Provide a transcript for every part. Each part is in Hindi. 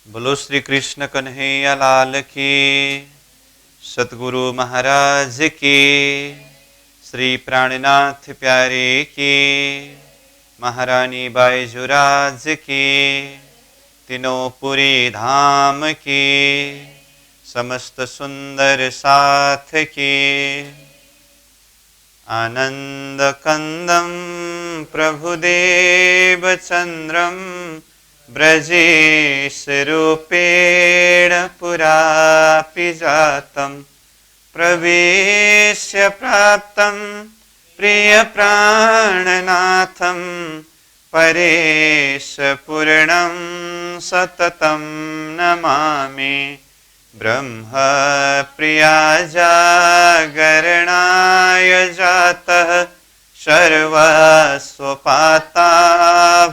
बोलो श्री कृष्ण कन्हैया लाल की, सतगुरु महाराज की, श्री प्राणनाथ प्यारे की, महारानी बाईजुराज की, तीनों पुरी धाम की, समस्त सुंदर साथ की। आनंद कंदम प्रभुदेव चंद्रम ब्रजेश रूपेण पुरापि जातं प्रवेश्य प्राप्तं प्रिय प्राणनाथं परेश पूर्णं सततं नमामि। ब्रह्म प्रिया जागरणाय जातः सर्वस्वपाता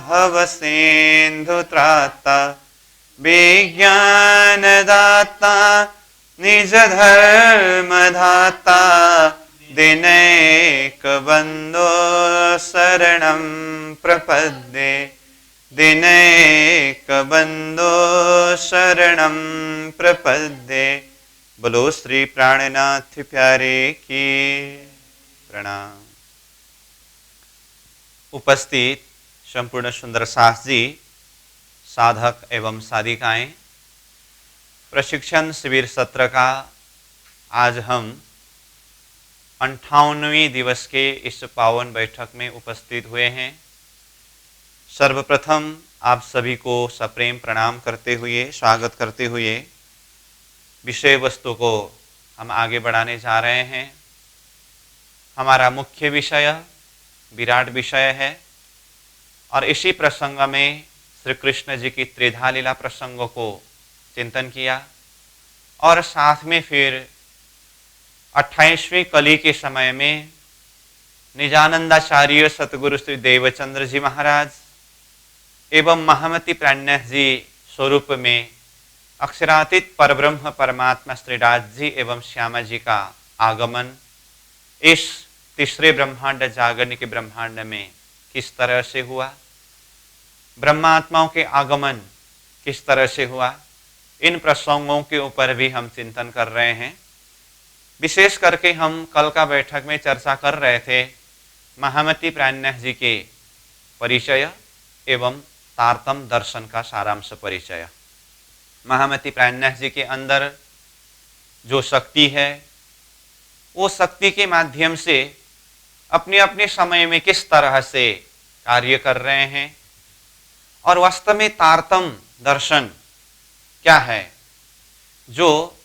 भवसिन्धुत्राता विज्ञानदाता निजधर्मधाता दिनैकबन्धो शरणं प्रपद्ये दिनैकबन्धो शरणं प्रपद्ये। बोलो श्री प्राणनाथ प्यारे की प्रणाम। उपस्थित संपूर्ण सुंदर सास जी, साधक एवं साधिकाएं, प्रशिक्षण शिविर सत्र का आज हम 58वें दिवस के इस पावन बैठक में उपस्थित हुए हैं। सर्वप्रथम आप सभी को सप्रेम प्रणाम करते हुए, स्वागत करते हुए विषय वस्तु को हम आगे बढ़ाने जा रहे हैं। हमारा मुख्य विषय विराट विषय है और इसी प्रसंग में श्री कृष्ण जी की त्रिधा लीला प्रसंगों को चिंतन किया और साथ में फिर 28वीं कली के समय में निजानंदाचार्य सतगुरु श्री देवचंद्र जी महाराज एवं महामती प्राणनाथ जी स्वरूप में अक्षरातीत परब्रह्म परमात्मा श्रीराज जी एवं श्यामा जी का आगमन इस तीसरे ब्रह्मांड जागरण के ब्रह्मांड में किस तरह से हुआ, ब्रह्मात्माओं के आगमन किस तरह से हुआ, इन प्रसंगों के ऊपर भी हम चिंतन कर रहे हैं। विशेष करके हम कल का बैठक में चर्चा कर रहे थे महामती प्राणनाथ जी के परिचय एवं तारतम दर्शन का सारांश परिचय। महामती प्राणनाथ जी के अंदर जो शक्ति है वो शक्ति के माध्यम से अपने अपने समय में किस तरह से कार्य कर रहे हैं और वास्तव में तारतम दर्शन क्या है, जो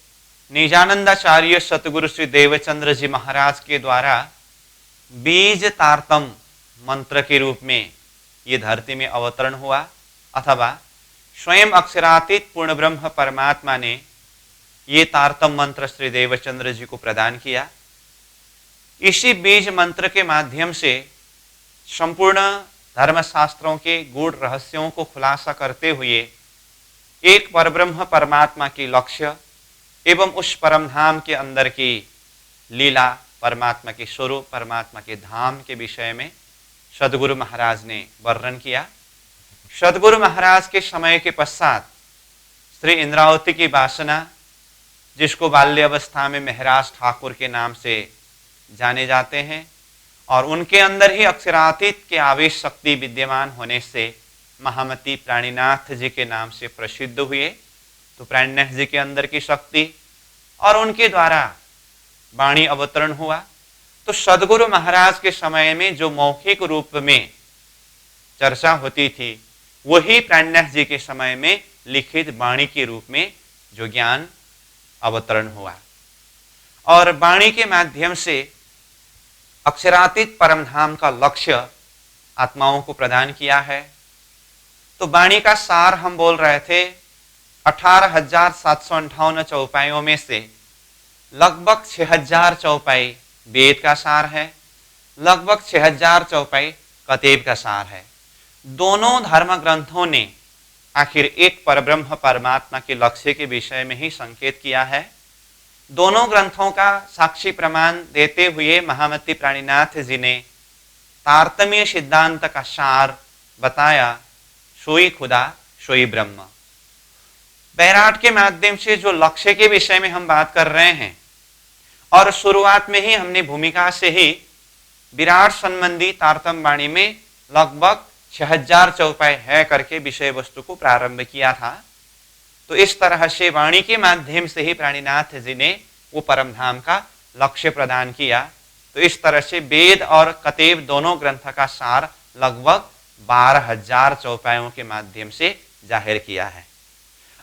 निजानंदाचार्य सतगुरु श्री देवचंद्र जी महाराज के द्वारा बीज तारतम मंत्र के रूप में ये धरती में अवतरण हुआ अथवा स्वयं अक्षरातीत पूर्ण ब्रह्म परमात्मा ने ये तारतम मंत्र श्री देवचंद्र जी को प्रदान किया। इसी बीज मंत्र के माध्यम से संपूर्ण धर्मशास्त्रों के गूढ़ रहस्यों को खुलासा करते हुए एक परब्रह्म परमात्मा की लक्ष्य एवं उस परम धाम के अंदर की लीला, परमात्मा के स्वरूप, परमात्मा के धाम के विषय में सदगुरु महाराज ने वर्णन किया। सदगुरु महाराज के समय के पश्चात श्री इंद्रावती की वासना, जिसको बाल्य अवस्था में महराज ठाकुर के नाम से जाने जाते हैं, और उनके अंदर ही अक्षरातीत के आवेश शक्ति विद्यमान होने से महामती प्राणीनाथ जी के नाम से प्रसिद्ध हुए। तो प्राणनाथ जी के अंदर की शक्ति और उनके द्वारा वाणी अवतरण हुआ। तो सदगुरु महाराज के समय में जो मौखिक रूप में चर्चा होती थी वही प्राणनाथ जी के समय में लिखित वाणी के रूप में जो ज्ञान अवतरण हुआ और वाणी के माध्यम से अक्षरातीत परमधाम का लक्ष्य आत्माओं को प्रदान किया है। तो वाणी का सार हम बोल रहे थे 18,758 चौपाइयों में से लगभग 6,000 चौपाई वेद का सार है, लगभग 6,000 चौपाई कतेब का सार है। दोनों धर्म ग्रंथों ने आखिर एक परब्रह्म परमात्मा के लक्ष्य के विषय में ही संकेत किया है। दोनों ग्रंथों का साक्षी प्रमाण देते हुए महामती प्राणीनाथ जी ने तारतम्य सिद्धांत का सार बताया, सोई खुदा सोई ब्रह्म। बैराट के माध्यम से जो लक्ष्य के विषय में हम बात कर रहे हैं, और शुरुआत में ही हमने भूमिका से ही विराट संबंधी तारतम्य वाणी में लगभग 6000 चौपाई है करके विषय वस्तु को प्रारंभ किया था। तो इस तरह से वाणी के माध्यम से ही प्राणीनाथ जी ने वो परम धाम का लक्ष्य प्रदान किया। तो इस तरह से वेद और कतेव दोनों ग्रंथ का सार लगभग 12000 चौपाइयों के माध्यम से जाहिर किया है।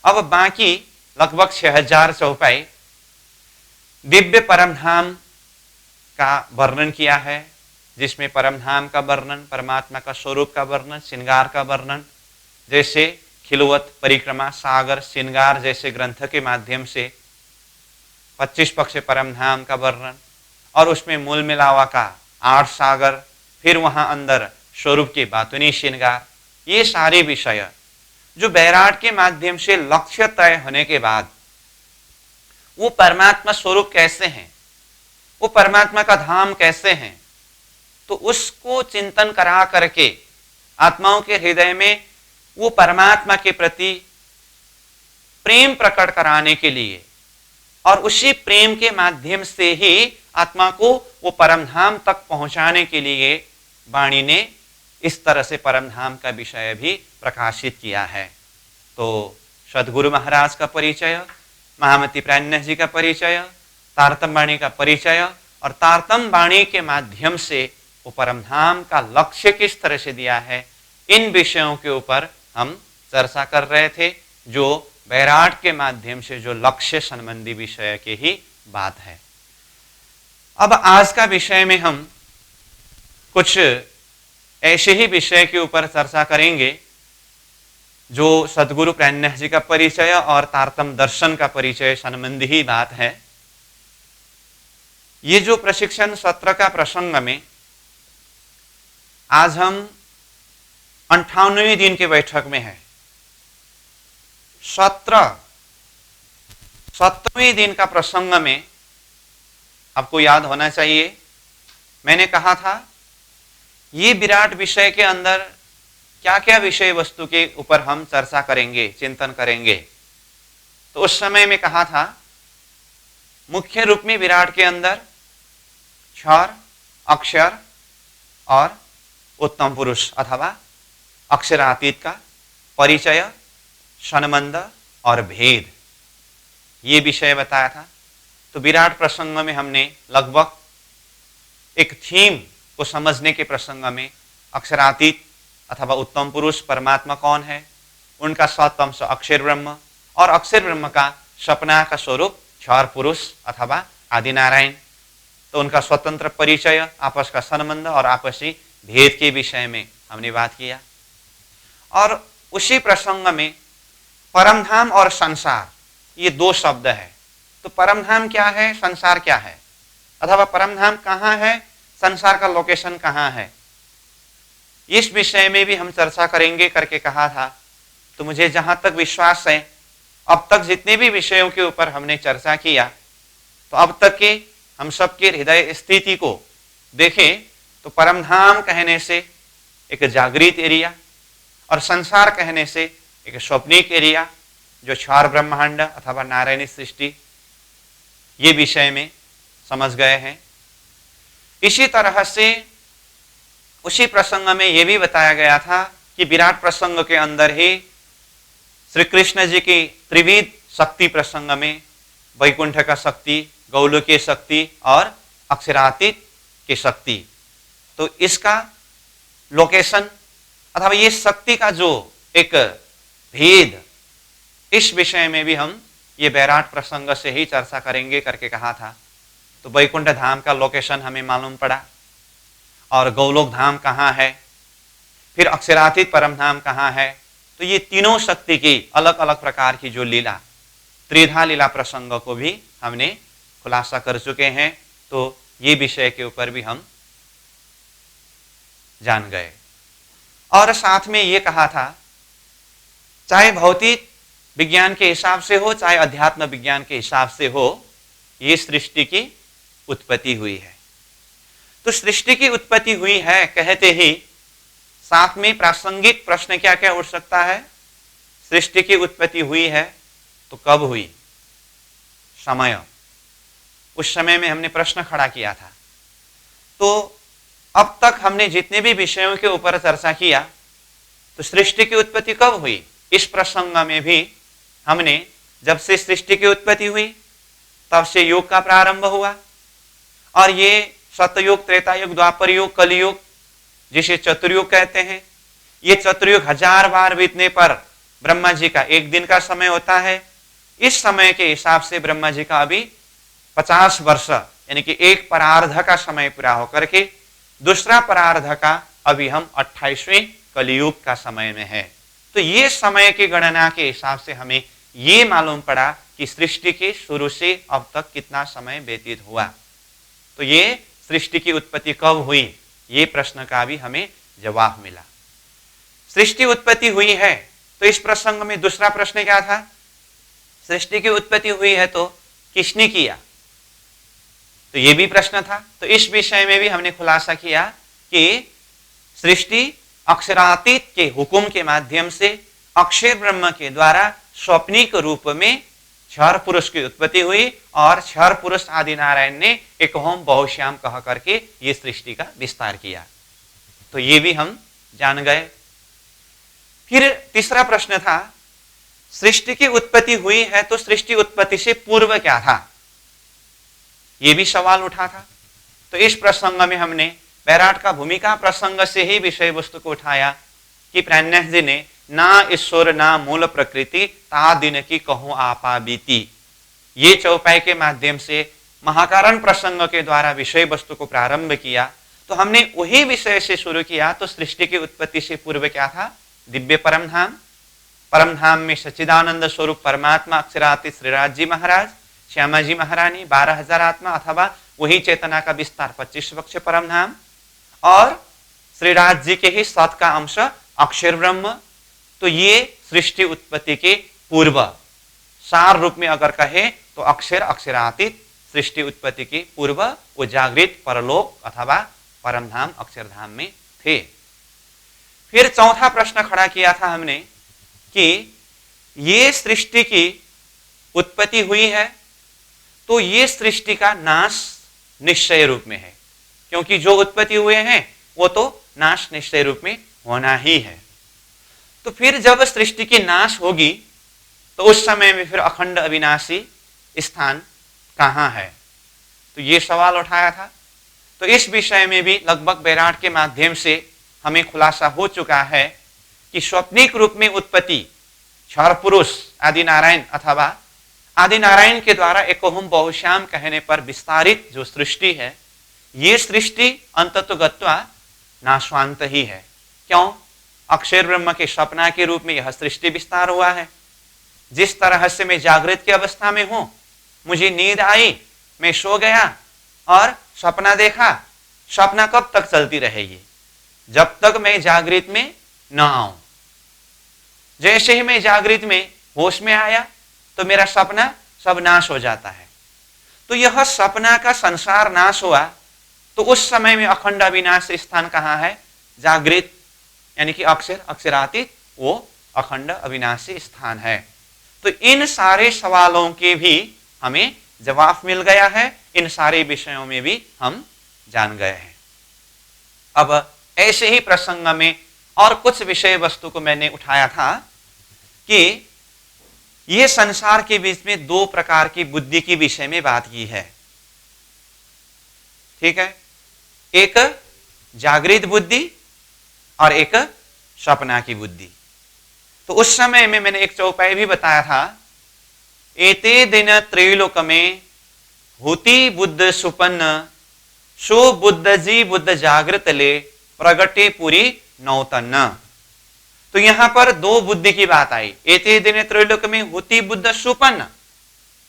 अब बाकी लगभग 6000 चौपाई दिव्य परमधाम का वर्णन किया है, जिसमें परमधाम का वर्णन, परमात्मा का स्वरूप का वर्णन, श्रृंगार का वर्णन, जैसे खिलवत, परिक्रमा, सागर, श्रृंगार जैसे ग्रंथ के माध्यम से 25 पक्ष परमधाम का वर्णन, और उसमें मूल मिलावा का 8 सागर, फिर वहां अंदर स्वरूप के बातुनी श्रृंगार, ये सारे विषय जो बैराट के माध्यम से लक्ष्य तय होने के बाद वो परमात्मा स्वरूप कैसे हैं, वो परमात्मा का धाम कैसे हैं, तो उसको चिंतन करा करके आत्माओं के हृदय में वो परमात्मा के प्रति प्रेम प्रकट कराने के लिए, और उसी प्रेम के माध्यम से ही आत्मा को वो परमधाम तक पहुंचाने के लिए वाणी ने इस तरह से परमधाम का विषय भी प्रकाशित किया है। तो सद्गुरु महाराज का परिचय, महामती प्राज्ञ जी का परिचय, तारतम्य वाणी का परिचय, और तारतम्य वाणी के माध्यम से वो परमधाम का लक्ष्य किस तरह से दिया है, इन विषयों के ऊपर हम चर्चा कर रहे थे, जो बैराट के माध्यम से जो लक्ष्य संबंधी विषय की ही बात है। अब आज का विषय में हम कुछ ऐसे ही विषय के ऊपर चर्चा करेंगे जो सद्गुरु प्राज्ञ जी का परिचय और तारतम्य दर्शन का परिचय संबंधी ही बात है। ये जो प्रशिक्षण सत्र का प्रसंग में आज हम 58वें दिन के बैठक में है। 7वें दिन का प्रसंग में आपको याद होना चाहिए, मैंने कहा था ये विराट विषय के अंदर क्या क्या विषय वस्तु के ऊपर हम चर्चा करेंगे, चिंतन करेंगे। तो उस समय में कहा था मुख्य रूप में विराट के अंदर क्षर, अक्षर और उत्तम पुरुष अथवा अक्षरातीत का परिचय, संबंध और भेद, ये विषय बताया था। तो विराट प्रसंग में हमने लगभग एक थीम को समझने के प्रसंग में अक्षरातीत अथवा उत्तम पुरुष परमात्मा कौन है, उनका सतंश अक्षर ब्रह्म, और अक्षर ब्रह्म का सपना का स्वरूप क्षर पुरुष अथवा आदि नारायण, तो उनका स्वतंत्र परिचय, आपस का संबंध और आपसी भेद के विषय में हमने बात किया। और उसी प्रसंग में परमधाम और संसार, ये दो शब्द है। तो परमधाम क्या है, संसार क्या है, अथवा परमधाम कहाँ है, संसार का लोकेशन कहाँ है, इस विषय में भी हम चर्चा करेंगे करके कहा था। तो मुझे जहां तक विश्वास है, अब तक जितने भी विषयों के ऊपर हमने चर्चा किया, तो अब तक के हम सबके हृदय स्थिति को देखें तो परमधाम कहने से एक जागृत एरिया, और संसार कहने से एक स्वप्निक एरिया, जो क्षर ब्रह्मांड अथवा नारायणी सृष्टि, ये विषय में समझ गए हैं। इसी तरह से उसी प्रसंग में यह भी बताया गया था कि विराट प्रसंग के अंदर ही श्री कृष्ण जी की त्रिविध शक्ति प्रसंग में वैकुंठ का शक्ति, गौलोकीय शक्ति और अक्षरातीत की शक्ति, तो इसका लोकेशन अथवा ये शक्ति का जो एक भेद, इस विषय में भी हम ये बैराट प्रसंग से ही चर्चा करेंगे करके कहा था। तो वैकुंठ धाम का लोकेशन हमें मालूम पड़ा, और गौलोक धाम कहाँ है, फिर अक्षरातीत परम धाम कहाँ है। तो ये तीनों शक्ति की अलग अलग प्रकार की जो लीला, त्रिधा लीला प्रसंग को भी हमने खुलासा कर चुके हैं। तो ये विषय के ऊपर भी हम जान गए। और साथ में ये कहा था, चाहे भौतिक विज्ञान के हिसाब से हो, चाहे अध्यात्म विज्ञान के हिसाब से हो, ये सृष्टि की उत्पत्ति हुई है। तो सृष्टि की उत्पत्ति हुई है कहते ही साथ में प्रासंगिक प्रश्न क्या क्या उठ सकता है। सृष्टि की उत्पत्ति हुई है तो कब हुई? समय, उस समय में हमने प्रश्न खड़ा किया था। तो अब तक हमने जितने भी विषयों के ऊपर चर्चा किया, तो सृष्टि की उत्पत्ति कब हुई, इस प्रसंग में भी हमने जब से सृष्टि की उत्पत्ति हुई तब से युग का प्रारंभ हुआ, और ये सतयुग, त्रेता युग, द्वापर युग, कलयुग, जिसे चतुर्युग कहते हैं, ये चतुर्युग 1000 बार बीतने पर ब्रह्मा जी का एक दिन का समय होता है। इस समय के हिसाब से ब्रह्मा जी का अभी 50 वर्ष यानी कि एक परार्ध का समय पूरा होकर के दूसरा परार्ध का अभी हम 28वें कलयुग का समय में है। तो ये समय की गणना के हिसाब से हमें ये मालूम पड़ा कि सृष्टि के शुरू से अब तक कितना समय व्यतीत हुआ। तो ये सृष्टि की उत्पत्ति कब हुई, ये प्रश्न का भी हमें जवाब मिला। सृष्टि उत्पत्ति हुई है तो इस प्रसंग में दूसरा प्रश्न क्या था? सृष्टि की उत्पत्ति हुई है तो किसने किया, तो ये भी प्रश्न था। तो इस विषय में भी हमने खुलासा किया कि सृष्टि अक्षरातीत के हुक्म के माध्यम से अक्षर ब्रह्म के द्वारा स्वप्निक रूप में क्षर पुरुष की उत्पत्ति हुई, और क्षर पुरुष आदि नारायण ने एक होम बहुश्याम कह करके ये सृष्टि का विस्तार किया। तो ये भी हम जान गए। फिर तीसरा प्रश्न था, सृष्टि की उत्पत्ति हुई है तो सृष्टि उत्पत्ति से पूर्व क्या था, ये भी सवाल उठा था। तो इस प्रसंग में हमने बैराट का भूमिका प्रसंग से ही विषय वस्तु को उठाया कि प्राणनाथ जी ने ना ईश्वर ना मूल प्रकृति ता दिन की कहूं आपा बीती, ये चौपाई के माध्यम से महाकारण प्रसंग के द्वारा विषय वस्तु को प्रारंभ किया। तो हमने वही विषय से शुरू किया। तो सृष्टि की उत्पत्ति से पूर्व क्या था? दिव्य परम धाम, परम धाम में सच्चिदानंद स्वरूप परमात्मा अक्षरातीत श्रीराज जी महाराज, श्यामा जी महारानी, 12,000 आत्मा अथवा वही चेतना का विस्तार 25 पक्ष परम धाम, और श्रीराज जी के ही सत का अंश अक्षर ब्रह्म। तो ये सृष्टि उत्पत्ति के पूर्व सार रूप में अगर कहे तो अक्षर अक्षरातीत सृष्टि उत्पत्ति के पूर्व वो जागृत परलोक अथवा परम धाम अक्षरधाम में थे। फिर चौथा प्रश्न खड़ा किया था हमने कि ये सृष्टि की उत्पत्ति हुई है तो ये सृष्टि का नाश निश्चय रूप में है, क्योंकि जो उत्पत्ति हुए हैं वो तो नाश निश्चय रूप में होना ही है। तो फिर जब सृष्टि की नाश होगी तो उस समय में फिर अखंड अविनाशी स्थान कहाँ है, तो ये सवाल उठाया था। तो इस विषय में भी लगभग बैराट के माध्यम से हमें खुलासा हो चुका है कि स्वप्निक रूप में उत्पत्ति क्षर पुरुष आदि नारायण अथवा आदि नारायण के द्वारा एकोहम बहुश्याम कहने पर विस्तारित जो सृष्टि है, ये सृष्टि अंततोगत्वा नाशवांत ही है। क्यों? अक्षर ब्रह्म के सपना के रूप में यह सृष्टि विस्तार हुआ है। जिस तरह से मैं जागृत की अवस्था में हूं, मुझे नींद आई, मैं सो गया और सपना देखा, सपना कब तक चलती रहेगी? जब तक मैं जागृत में न आऊं। जैसे ही मैं जागृत में होश में आया तो मेरा सपना सब नाश हो जाता है। तो यह सपना का संसार नाश हुआ तो उस समय में अखंड अविनाश स्थान कहाँ है? जागृत यानी कि अक्षर अक्षरातीत वो अखंड अविनाशी स्थान है। तो इन सारे सवालों के भी हमें जवाब मिल गया है, इन सारे विषयों में भी हम जान गए हैं। अब ऐसे ही प्रसंग में और कुछ विषय वस्तु को मैंने उठाया था कि ये संसार के बीच में दो प्रकार की बुद्धि के विषय में बात की है। ठीक है, एक जागृत बुद्धि और एक सपना की बुद्धि। तो उस समय में मैंने एक चौपाई भी बताया था, एते दिन त्रैलोक में होती बुद्ध सुपन्न सो बुद्ध जी बुद्ध जागृत ले प्रगटे पूरी नौतन। तो यहां पर दो बुद्धि की बात आई। एते दिन त्रैलोक में होती बुद्ध सुपन्न,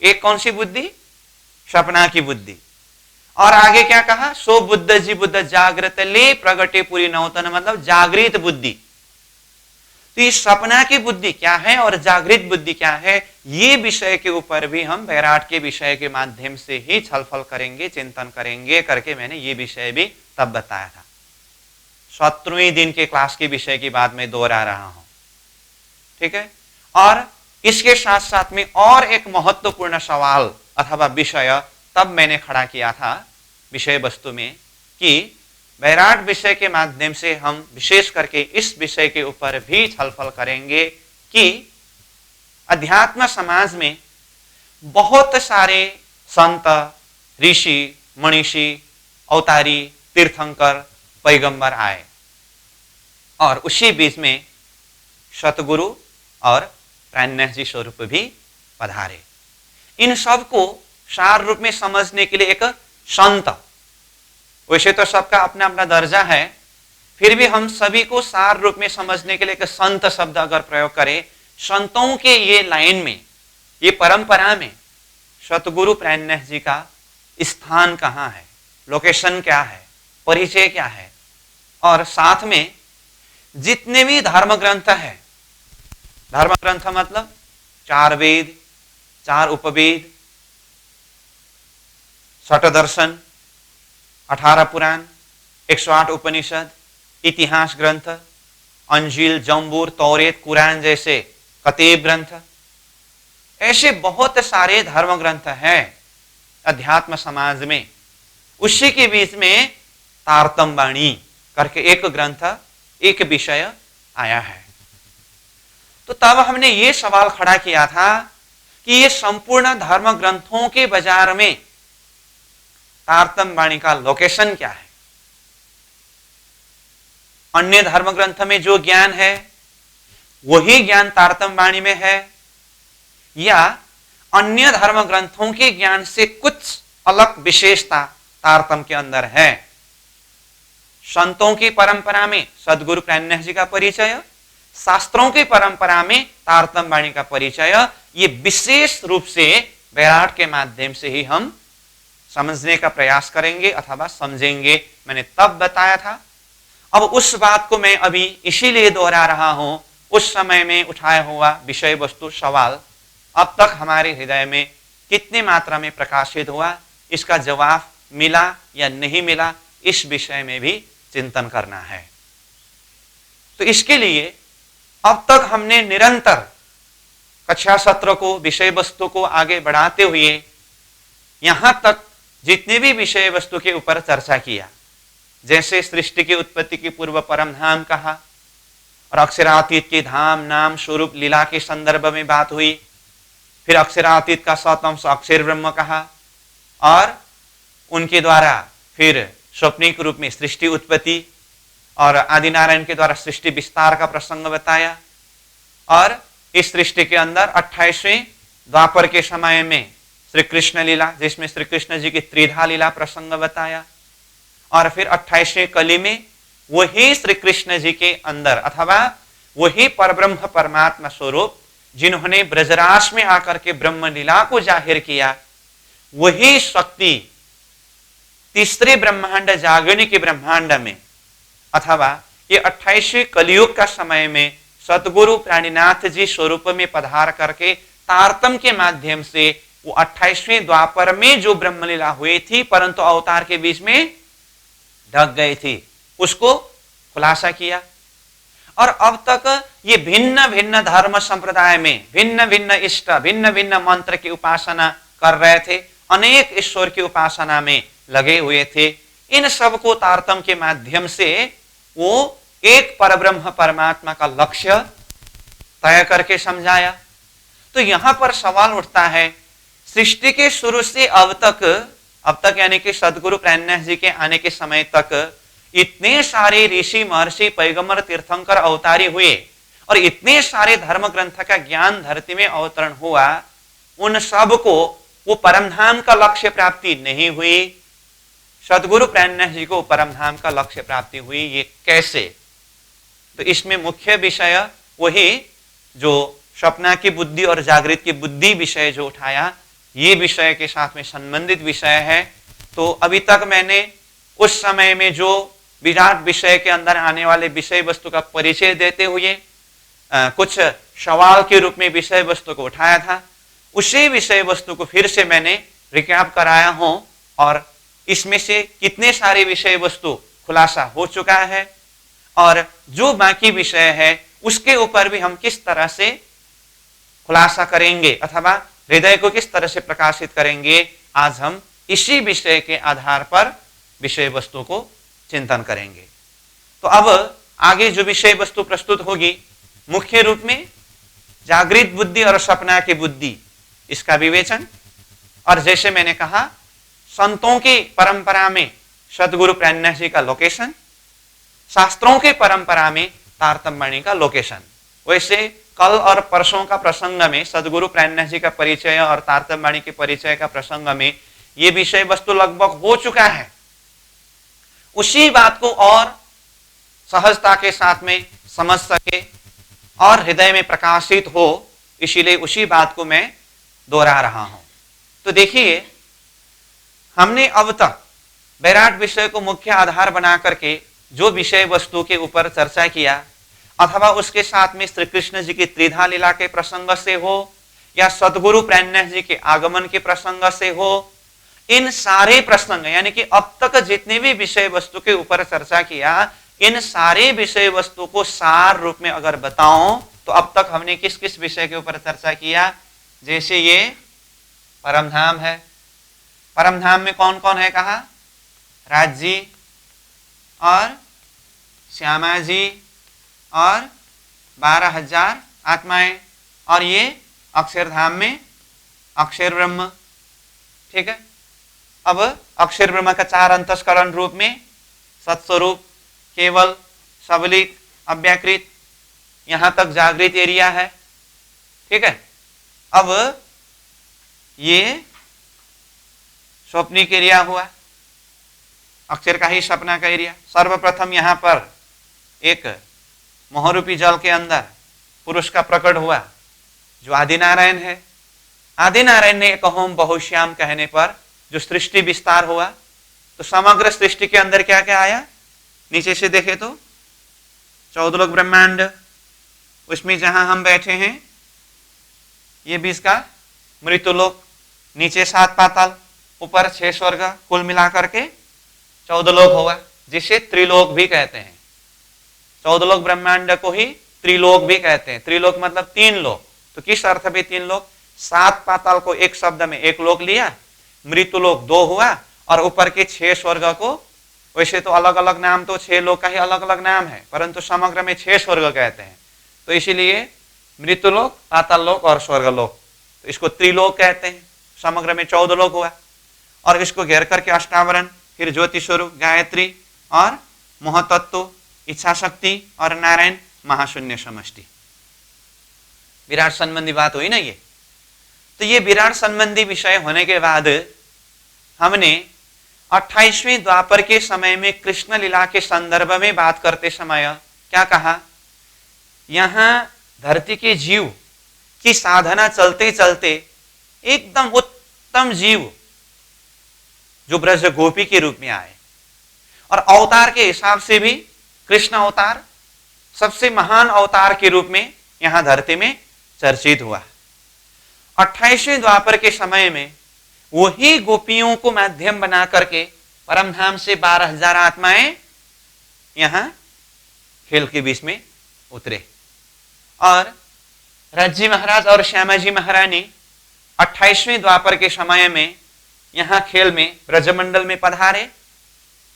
एक कौन सी बुद्धि? सपना की बुद्धि। और आगे क्या कहा? सो बुद्ध जी बुद्ध जागृत ले प्रगटे पूरी नौतन, मतलब जागृत बुद्धि। तो ये सपना की बुद्धि क्या है और जागृत बुद्धि क्या है, ये विषय के ऊपर भी हम बैराट के विषय के माध्यम से ही छलफल करेंगे, चिंतन करेंगे करके मैंने ये विषय भी तब बताया था। 17वें दिन के क्लास के विषय की बात मैं दोहरा रहा हूं। ठीक है, और इसके साथ साथ में और एक महत्वपूर्ण सवाल अथवा विषय तब मैंने खड़ा किया था विषय वस्तु में कि वैराट विषय के माध्यम से हम विशेष करके इस विषय के ऊपर भी छलफल करेंगे कि अध्यात्म समाज में बहुत सारे संत, ऋषि, मनीषी, अवतारी, तीर्थंकर, पैगंबर आए और उसी बीच में सतगुरु और प्राणनाथ जी स्वरूप भी पधारे। इन सब को सार रूप में समझने के लिए एक संत, वैसे तो सबका अपना अपना दर्जा है, फिर भी हम सभी को सार रूप में समझने के लिए एक संत शब्द अगर प्रयोग करें, संतों के ये लाइन में, ये परंपरा में सतगुरु प्राणनाथ जी का स्थान कहाँ है, लोकेशन क्या है, परिचय क्या है, और साथ में जितने भी धर्म ग्रंथ है, धर्म ग्रंथ मतलब 4 वेद, 4 उपवेद, 6 दर्शन, 18 पुराण, 108 उपनिषद, इतिहास ग्रंथ, अंजील, जंबूर, तौरेत, कुरान जैसे कतीब ग्रंथ, ऐसे बहुत सारे धर्म ग्रंथ हैं अध्यात्म समाज में। उसी के बीच में तारतम वाणी करके एक ग्रंथ, एक विषय आया है। तो तब हमने ये सवाल खड़ा किया था कि ये संपूर्ण धर्म ग्रंथों के बाजार में तारतम वाणी का लोकेशन क्या है। अन्य धर्म ग्रंथ में जो ज्ञान है वही ज्ञान तारतम वाणी में है, या अन्य धर्म ग्रंथों के ज्ञान से कुछ अलग विशेषता तारतम के अंदर है। संतों की परंपरा में सदगुरु प्राणनाथ जी का परिचय, शास्त्रों की परंपरा में तारतम वाणी का परिचय, ये विशेष रूप से वैराट के माध्यम से ही हम समझने का प्रयास करेंगे अथवा समझेंगे। मैंने तब बताया था। अब उस बात को मैं अभी इसीलिए दोहरा रहा हूं, उस समय में उठाया हुआ विषय वस्तु सवाल अब तक हमारे हृदय में कितनी मात्रा में प्रकाशित हुआ, इसका जवाब मिला या नहीं मिला, इस विषय में भी चिंतन करना है। तो इसके लिए अब तक हमने निरंतर कक्षा सत्र को, विषय वस्तु को आगे बढ़ाते हुए यहां तक जितने भी विषय वस्तु के ऊपर चर्चा किया, जैसे सृष्टि की उत्पत्ति की पूर्व परम धाम कहा, और अक्षरातीत के धाम, नाम, स्वरूप, लीला के संदर्भ में बात हुई, फिर अक्षरातीत का सतअंश अक्षर ब्रह्म कहा, और उनके द्वारा फिर स्वप्निक रूप में सृष्टि उत्पत्ति और आदिनारायण के द्वारा सृष्टि विस्तार का प्रसंग बताया, और इस सृष्टि के अंदर 28वें द्वापर के समय में श्री कृष्ण लीला, जिसमें श्री कृष्ण जी की त्रिधा लीला प्रसंग बताया, और फिर 28वें कली में वही श्री कृष्ण जी के अंदर अथवा वही परब्रह्म परमात्मा स्वरूप जिन्होंने ब्रजराज में आकर के ब्रह्म लीला को जाहिर किया, वही शक्ति तीसरे ब्रह्मांड जागरण के ब्रह्मांड में अथवा ये 28वें कलियुग का समय में सतगुरु प्राणीनाथ जी स्वरूप में पधार करके तारतम के माध्यम से वो 28वें द्वापर में जो ब्रह्मलीला हुई थी परंतु अवतार के बीच में ढक गई थी, उसको खुलासा किया। और अब तक ये भिन्न भिन्न धर्म संप्रदाय में भिन्न भिन्न इष्ट, भिन्न भिन्न मंत्र की उपासना कर रहे थे, अनेक ईश्वर की उपासना में लगे हुए थे। इन सब को तारतम के माध्यम से वो एक परब्रह्म परमात्मा का लक्ष्य तय करके समझाया। तो यहां पर सवाल उठता है, सृष्टि के शुरू से अब तक यानी कि सदगुरु प्राणनाथ जी के आने के समय तक इतने सारे ऋषि, महर्षि, पैगंबर, तीर्थंकर, अवतारी हुए और इतने सारे धर्म ग्रंथ का ज्ञान धरती में अवतरण हुआ, उन सब को वो परमधाम का लक्ष्य प्राप्ति नहीं हुई। सदगुरु प्राणनाथ जी को परमधाम का लक्ष्य प्राप्ति हुई, ये कैसे? तो इसमें मुख्य विषय वही जो स्वप्ना की बुद्धि और जागृत की बुद्धि विषय जो उठाया, ये विषय के साथ में संबंधित विषय है। तो अभी तक मैंने उस समय में जो विराट विषय के अंदर आने वाले विषय वस्तु का परिचय देते हुए कुछ सवाल के रूप में विषय वस्तु को उठाया था, उसी विषय वस्तु को फिर से मैंने रिकैप कराया हूं और इसमें से कितने सारे विषय वस्तु खुलासा हो चुका है और जो बाकी विषय है उसके ऊपर भी हम किस तरह से खुलासा करेंगे अथवा हृदय को किस तरह से प्रकाशित करेंगे, आज हम इसी विषय के आधार पर विषय वस्तु को चिंतन करेंगे। तो अब आगे जो विषय वस्तु प्रस्तुत होगी, मुख्य रूप में जागृत बुद्धि और सपना की बुद्धि, इसका विवेचन, और जैसे मैंने कहा संतों की परंपरा में सदगुरु प्राणनाथ जी का लोकेशन, शास्त्रों के परंपरा में तारतम्य का लोकेशन। वैसे कल और परसों का प्रसंग में सदगुरु प्राणनाथ जी का परिचय और तारतम्य के परिचय का प्रसंग में ये विषय वस्तु लगभग हो चुका है। उसी बात को और सहजता के साथ में समझ सके और हृदय में प्रकाशित हो, इसीलिए उसी बात को मैं दोहरा रहा हूं। तो देखिए, हमने अब तक विराट विषय को मुख्य आधार बना करके जो विषय वस्तु के ऊपर चर्चा किया, अथवा उसके साथ में श्री कृष्ण जी की त्रिधा लीला के प्रसंग से हो या सदगुरु प्राणनाथ जी के आगमन के प्रसंग से हो, इन सारे प्रसंग यानी कि अब तक जितने भी विषय वस्तु के ऊपर चर्चा किया, इन सारे विषय वस्तु को सार रूप में अगर बताऊं तो अब तक हमने किस किस विषय के ऊपर चर्चा किया। जैसे ये परमधाम है, परमधाम में कौन कौन है कहा, राज जी और श्यामा जी और 12,000 आत्माएं, और ये अक्षरधाम में अक्षर ब्रह्म। ठीक है, अब अक्षर ब्रह्म का 4 अंतस्करण रूप में सत्स्वरूप, केवल, सबलिक, अव्याकृत, यहां तक जागृत एरिया है। ठीक है, अब ये स्वप्निक एरिया हुआ, अक्षर का ही सपना का एरिया। सर्वप्रथम यहां पर एक मोहरूपी जल के अंदर पुरुष का प्रकट हुआ जो आदिनारायण है। आदिनारायण ने एक ओम बहुश्याम कहने पर जो सृष्टि विस्तार हुआ, तो समग्र सृष्टि के अंदर क्या क्या आया, नीचे से देखे तो 14 लोक ब्रह्मांड, उसमें जहां हम बैठे हैं ये 20 का मृत्युलोक, नीचे 7 पाताल, ऊपर 6 स्वर्ग, कुल मिलाकर के 14 लोक हुआ, जिसे त्रिलोक भी कहते हैं। 14 लोक ब्रह्मांड को ही त्रिलोक भी कहते हैं। त्रिलोक मतलब 3 लोक। तो किस अर्थ में 3 लोक, 7 पाताल को एक शब्द में 1 लोक लिया, मृत्युलोक 2 हुआ, और ऊपर के 6 स्वर्ग को, वैसे तो अलग अलग नाम, तो 6 लोक का ही अलग अलग नाम है, परंतु समग्र में 6 स्वर्ग कहते हैं। तो इसीलिए मृत्युलोक, पाताल लोक और स्वर्गलोक, तो इसको त्रिलोक कहते हैं। समग्र में 14 लोक हुआ, और इसको घेर करके अष्टावरण, फिर ज्योति स्वरूप, गायत्री और मोहतत्व, इच्छा शक्ति और नारायण, महाशून्य समष्टि। विराट संबंधी बात हुई ना ये। तो ये विराट संबंधी विषय होने के बाद हमने 28वें द्वापर के समय में कृष्ण लीला के संदर्भ में बात करते समय क्या कहा, यहां धरती के जीव की साधना चलते चलते एकदम उत्तम जीव जो ब्रज गोपी के रूप में आए, और अवतार के हिसाब से भी कृष्ण अवतार सबसे महान अवतार के रूप में यहां धरती में चर्चित हुआ। 28वें द्वापर के समय में वही गोपियों को माध्यम बना करके परमधाम से 12,000 आत्माएं यहां खेल के बीच में उतरे, और राजी महाराज और श्यामाजी महारानी 28वें द्वापर के समय में यहां खेल में ब्रजमंडल में पधारे।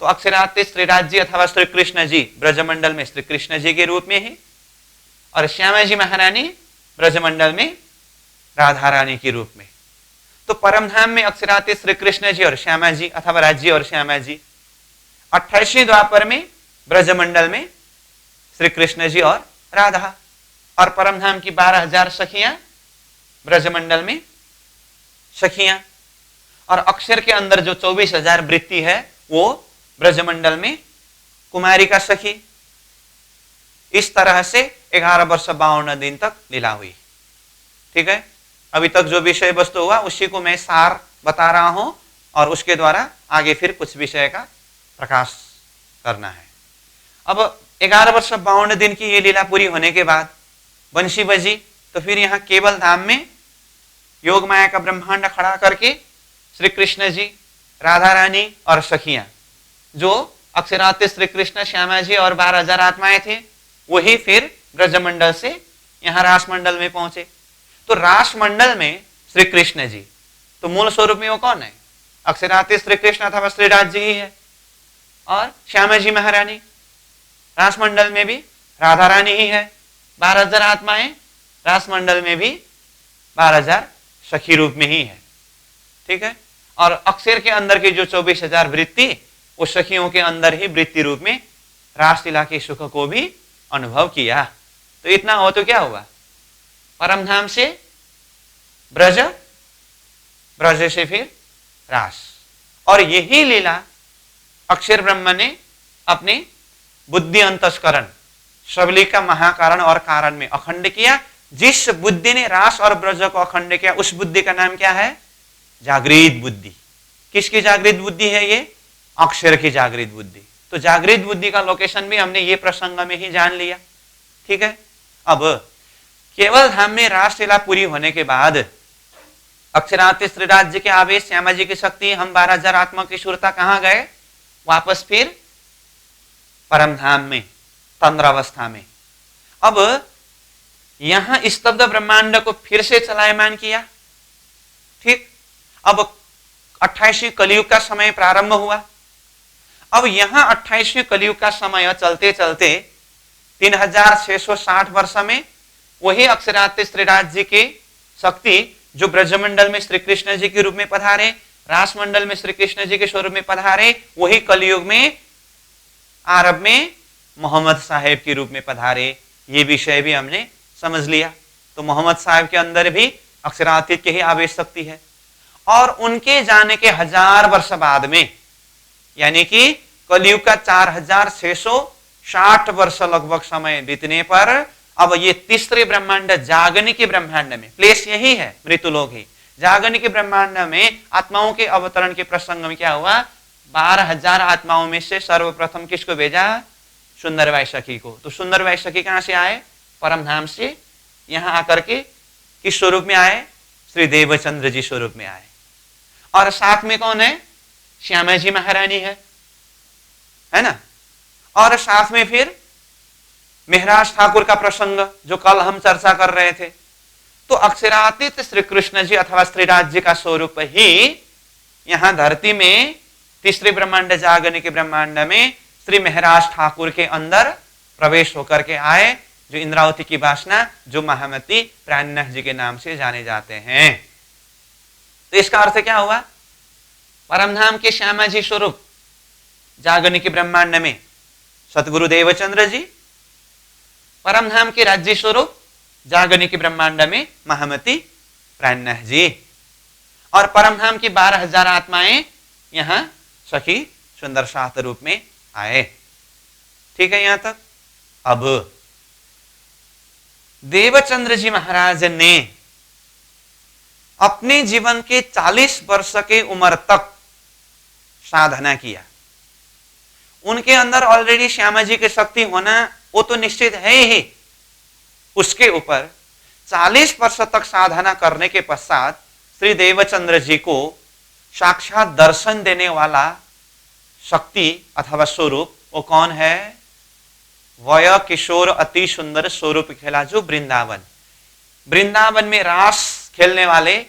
तो अक्षरात श्री राज जी अथवा श्री कृष्ण जी ब्रजमंडल में श्री कृष्ण जी के रूप में है, और श्यामाजी महारानी ब्रजमंडल में राधा रानी के रूप में। तो परमधाम में अक्षरात श्री कृष्ण जी और श्यामा जी अथवा राज जी और श्यामा जी, 28वें द्वापर में ब्रजमंडल में श्री कृष्ण जी और राधा, और परमधाम की 12,000 सखियां ब्रजमंडल में सखियां, और अक्षर के अंदर जो 24,000 वृत्ति है वो ब्रजमंडल में कुमारी का सखी। इस तरह से 11 वर्ष 52 दिन तक लीला हुई। ठीक है, अभी तक जो विषय वस्तु हुआ उसी को मैं सार बता रहा हूं, और उसके द्वारा आगे फिर कुछ विषय का प्रकाश करना है। अब 11 वर्ष 52 दिन की ये लीला पूरी होने के बाद बंशी बजी, तो फिर यहाँ केवल धाम में योग माया का ब्रह्मांड खड़ा करके श्री कृष्ण जी, राधा रानी और सखियां, जो अक्षरात श्री कृष्ण, श्यामा जी और 12,000 आत्माएं थे, वही फिर ब्रजमंडल से यहाँ रासमंडल में पहुंचे। तो रास मंडल में श्री कृष्ण जी, तो मूल स्वरूप में वो कौन है? अक्षरातीत श्री कृष्ण अथवा श्रीराज जी ही है। और श्यामा जी महारानी रास मंडल में भी राधा रानी ही है। 12,000 आत्माएं रास मंडल में भी 12,000 सखी रूप में ही है। ठीक है। और अक्षर के अंदर की जो 24,000 वृत्ति, वो सखियों के अंदर ही वृत्ति रूप में रासलीला के सुख को भी अनुभव किया। तो इतना हो तो क्या हुआ? परमधाम से ब्रज, ब्रज से फिर रास। और यही लीला अक्षर ब्रह्म ने अपने बुद्धि अंतस्करण सबली का महाकारण और कारण में अखंड किया। जिस बुद्धि ने रास और ब्रज को अखंड किया, उस बुद्धि का नाम क्या है? जागृत बुद्धि। किसकी जागृत बुद्धि है ये? अक्षर की जागृत बुद्धि। तो जागृत बुद्धि का लोकेशन भी हमने ये प्रसंग में ही जान लिया। ठीक है। अब केवल धाम में रासलीला पूरी होने के बाद अक्षरातीत श्रीराज जी के आवेश, श्यामा जी की शक्ति, हम 12,000 आत्मा की शूरता कहां गए? वापस फिर परम धाम में, तंद्रावस्था में। अब यहां स्तब्ध ब्रह्मांड को फिर से चलायमान किया। ठीक। अब 28वीं कलयुग का समय प्रारंभ हुआ। अब यहां 28वीं कलयुग का समय चलते चलते 3660 वर्ष में वही अक्षरातीत श्रीराज जी की शक्ति जो ब्रजमंडल में श्री कृष्ण जी के रूप में पधारे, रास मंडल में श्री कृष्ण जी के स्वरूप में पधारे, वही कलयुग में आरब में मोहम्मद साहेब के रूप में पधारे। ये विषय भी हमने समझ लिया। तो मोहम्मद साहेब के अंदर भी अक्षरातीत की ही आवेश शक्ति है। और उनके जाने के 1000 वर्ष बाद में, यानी कि कलयुग का 4660 वर्ष लगभग समय बीतने पर, अब ये तीसरे ब्रह्मांड जागनी के ब्रह्मांड में, प्लेस यही है, मृत्युलोक ही, जागनी के ब्रह्मांड में आत्माओं के अवतरण के प्रसंग में क्या हुआ? 12,000 आत्माओं में से सर्वप्रथम किसको भेजा? सुंदर वैशखी को। तो सुंदर वैशखी कहां से आए? परमधाम से। यहां आकर के किस स्वरूप में आए? श्री देवचंद्र जी स्वरूप में आए। और साथ में कौन है? श्यामा जी महारानी है ना। और साथ में फिर मेहराज ठाकुर का प्रसंग जो कल हम चर्चा कर रहे थे। तो अक्षरातीत श्री कृष्ण जी अथवा श्रीराज जी का स्वरूप ही यहां धरती में तीसरे ब्रह्मांड जागने के ब्रह्मांड में श्री मेहराज ठाकुर के अंदर प्रवेश होकर के आए, जो इंद्रावती की वासना, जो महामती प्राणनाथ जी के नाम से जाने जाते हैं। तो इसका अर्थ क्या हुआ? परमधाम के श्यामा जी स्वरूप जागने के ब्रह्मांड में सतगुरु देवचंद्र जी, परमधाम के राज्य स्वरूप जागने के ब्रह्मांड में महामती प्राणनाथ जी, और परमधाम की 12,000 आत्माएं यहां सखी सुंदर सात रूप में आए। ठीक है यहां तक। अब देवचंद्र जी महाराज ने अपने जीवन के 40 वर्ष के उम्र तक साधना किया। उनके अंदर ऑलरेडी श्यामा जी की शक्ति होना वो तो निश्चित है ही। उसके ऊपर 40 वर्ष तक साधना करने के पश्चात श्री देवचंद्र जी को साक्षात दर्शन देने वाला शक्ति अथवा स्वरूप वो कौन है? वय किशोर अति सुंदर स्वरूप खेला जो वृंदावन, वृंदावन में रास खेलने वाले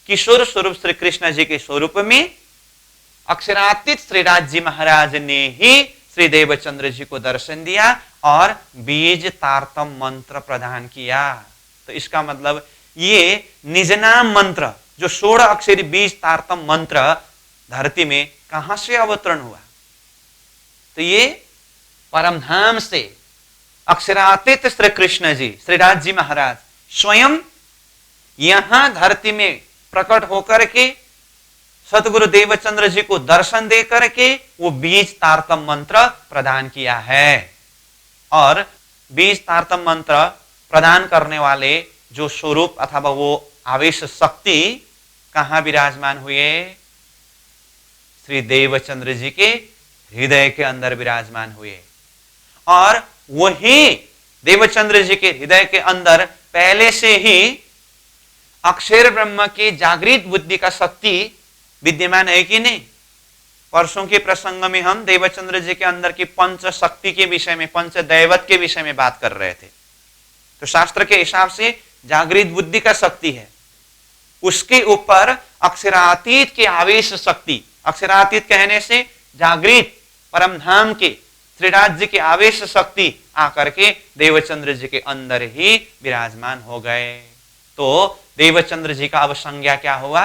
किशोर स्वरूप श्री कृष्ण जी के स्वरूप में अक्षरातीत श्रीराज जी महाराज ने ही श्री देवचंद्र जी को दर्शन दिया और बीज तारतम मंत्र प्रदान किया। तो इसका मतलब ये निजनाम मंत्र, जो 16 अक्षरी बीज तारतम मंत्र धरती में कहां से अवतरण हुआ? तो ये परमधाम से अक्षरातीत श्री कृष्ण जी, श्रीराज जी महाराज स्वयं यहां धरती में प्रकट होकर के सतगुरु देवचंद्र जी को दर्शन दे करके वो बीज तारतम मंत्र प्रदान किया है। और बीज तारतम मंत्र प्रदान करने वाले जो स्वरूप अथवा वो आवेश शक्ति कहां विराजमान हुए? श्री देवचंद्र जी के हृदय के अंदर विराजमान हुए। और वही देवचंद्र जी के हृदय के अंदर पहले से ही अक्षर ब्रह्म की जागृत बुद्धि का शक्ति विद्यमान है कि नहीं? परसों के प्रसंग में हम देवचंद्र जी के अंदर की पंच शक्ति के विषय में, पंच दैवत के विषय में बात कर रहे थे। तो शास्त्र के हिसाब से जागृत बुद्धि का शक्ति है, उसके ऊपर अक्षरातीत के आवेश शक्ति, अक्षरातीत कहने से जागृत परम धाम के श्रीराज जी के आवेश शक्ति आकर के देवचंद्र जी के अंदर ही विराजमान हो गए। तो देवचंद्र जी का अब संज्ञा क्या हुआ?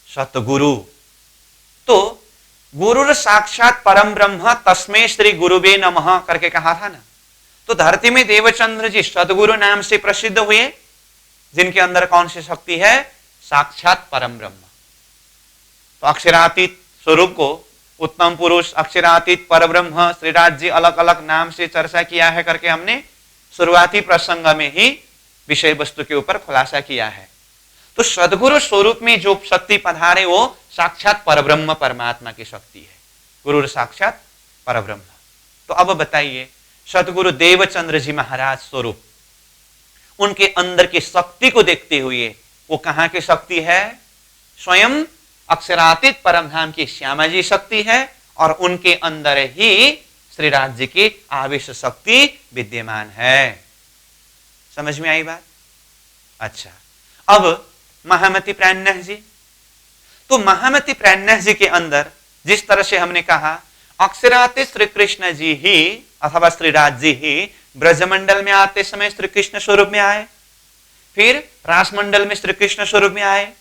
सतगुरु। तो गुरुर साक्षात परम ब्रह्म तस्मै श्री गुरुवे नमः करके कहा था ना। तो धरती में देवचंद्र जी सतगुरु नाम से प्रसिद्ध हुए, जिनके अंदर कौन सी शक्ति है? साक्षात परम ब्रह्म। तो अक्षरातीत स्वरूप को उत्तम पुरुष, अक्षरातीत परब्रह्म, श्रीराज जी अलग अलग नाम से चर्चा किया है करके हमने शुरुआती प्रसंग में ही विषय वस्तु के ऊपर खुलासा किया है। तो सदगुरु स्वरूप में जो शक्ति पधारे वो साक्षात परब्रह्म परमात्मा की शक्ति है, गुरु साक्षात परब्रह्म। तो अब बताइए, सदगुरु देवचंद्र जी महाराज स्वरूप, उनके अंदर की शक्ति को देखते हुए वो कहां की शक्ति है? स्वयं अक्षरातीत परमधाम की श्यामा जी शक्ति है और उनके अंदर ही श्रीराज जी की आवेश शक्ति विद्यमान है। समझ में आई बात? अच्छा, अब महामति प्राणनाथ जी, तो महामति प्राणनाथ जी के अंदर जिस तरह से हमने कहा अक्षरातीत श्री कृष्ण जी ही अथवा श्रीराज जी ही ब्रजमंडल में आते समय श्री कृष्ण स्वरूप में आए, फिर रासमंडल में श्री कृष्ण स्वरूप में आए,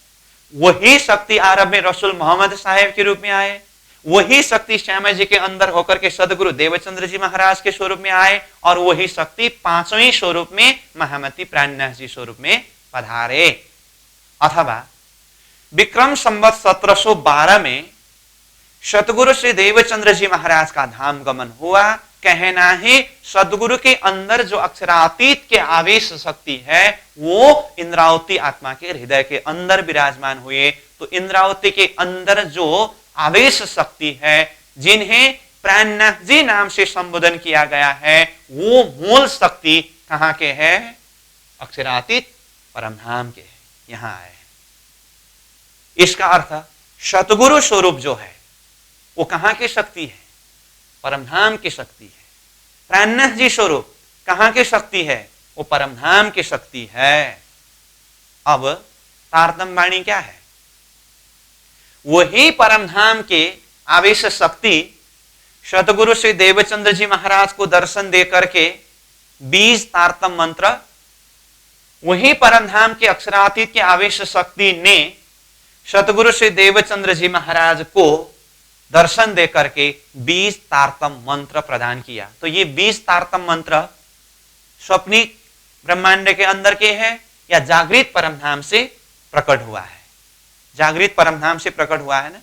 वही शक्ति आरब में रसूल मोहम्मद साहेब के रूप में आए, वही शक्ति श्यामा जी के अंदर होकर के सदगुरु देवचंद्र जी महाराज के स्वरूप में आए और वही शक्ति पांचवें स्वरूप में महामति प्राणनाथ जी स्वरूप में पधारे। अथवा विक्रम संवत 1712 में सतगुरु श्री देवचंद्र जी महाराज का धाम गमन हुआ। कहना है सदगुरु के अंदर जो अक्षरातीत के आवेश शक्ति है वो इंद्रावती आत्मा के हृदय के अंदर विराजमान हुए। तो इंद्रावती के अंदर जो आवेश शक्ति है, जिन्हें प्राणनाथ जी नाम से संबोधन किया गया है, वो मूल शक्ति कहां के है? अक्षरातीत परमधाम के है, यहां आए। इसका अर्थ सतगुरु स्वरूप जो है वो कहां की शक्ति है? परमधाम की शक्ति है। प्राणनाथ जी स्वरूप कहां की शक्ति है? वो परमधाम की शक्ति है। अब तारतम्य वाणी क्या है? वही परमधाम के आवेश शक्ति सतगुरु श्री देवचंद्र जी महाराज को दर्शन दे करके 20 तारतम्य मंत्र, वही परमधाम के अक्षरातीत के आवेश शक्ति ने सतगुरु श्री देवचंद्र जी महाराज को दर्शन दे करके 20 तारतम्य मंत्र प्रदान किया। तो ये 20 तारतम्य मंत्र स्वप्निक ब्रह्मांड के अंदर के है या जागृत परमधाम से प्रकट हुआ है? जागृत परमधाम से प्रकट हुआ है ना।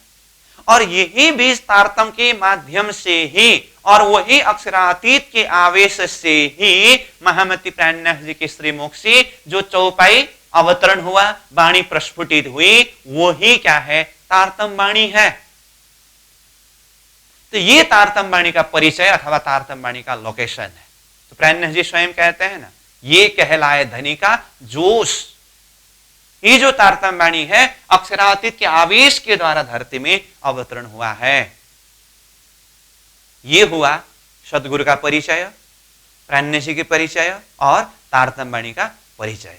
और यही 20 तारतम्य के माध्यम से ही और वही अक्षरातीत के आवेश से ही महामति प्राणनाथ जी के श्रीमुख से जो चौपाई अवतरण हुआ, वाणी प्रस्फुटित हुई, वो ही क्या है? तारतम्य वाणी है। तो ये तारतम्य वाणी का परिचय अथवा तारतम्य वाणी का लोकेशन है। तो प्राणनाथ जी स्वयं कहते हैं ना, ये कहलाए धनी का जोश। ये जो तारतम्य वाणी है अक्षरातीत के आवेश के द्वारा धरती में अवतरण हुआ है। ये हुआ सदगुरु का परिचय, प्राणनाथ जी के परिचय और तारतम्य वाणी का परिचय।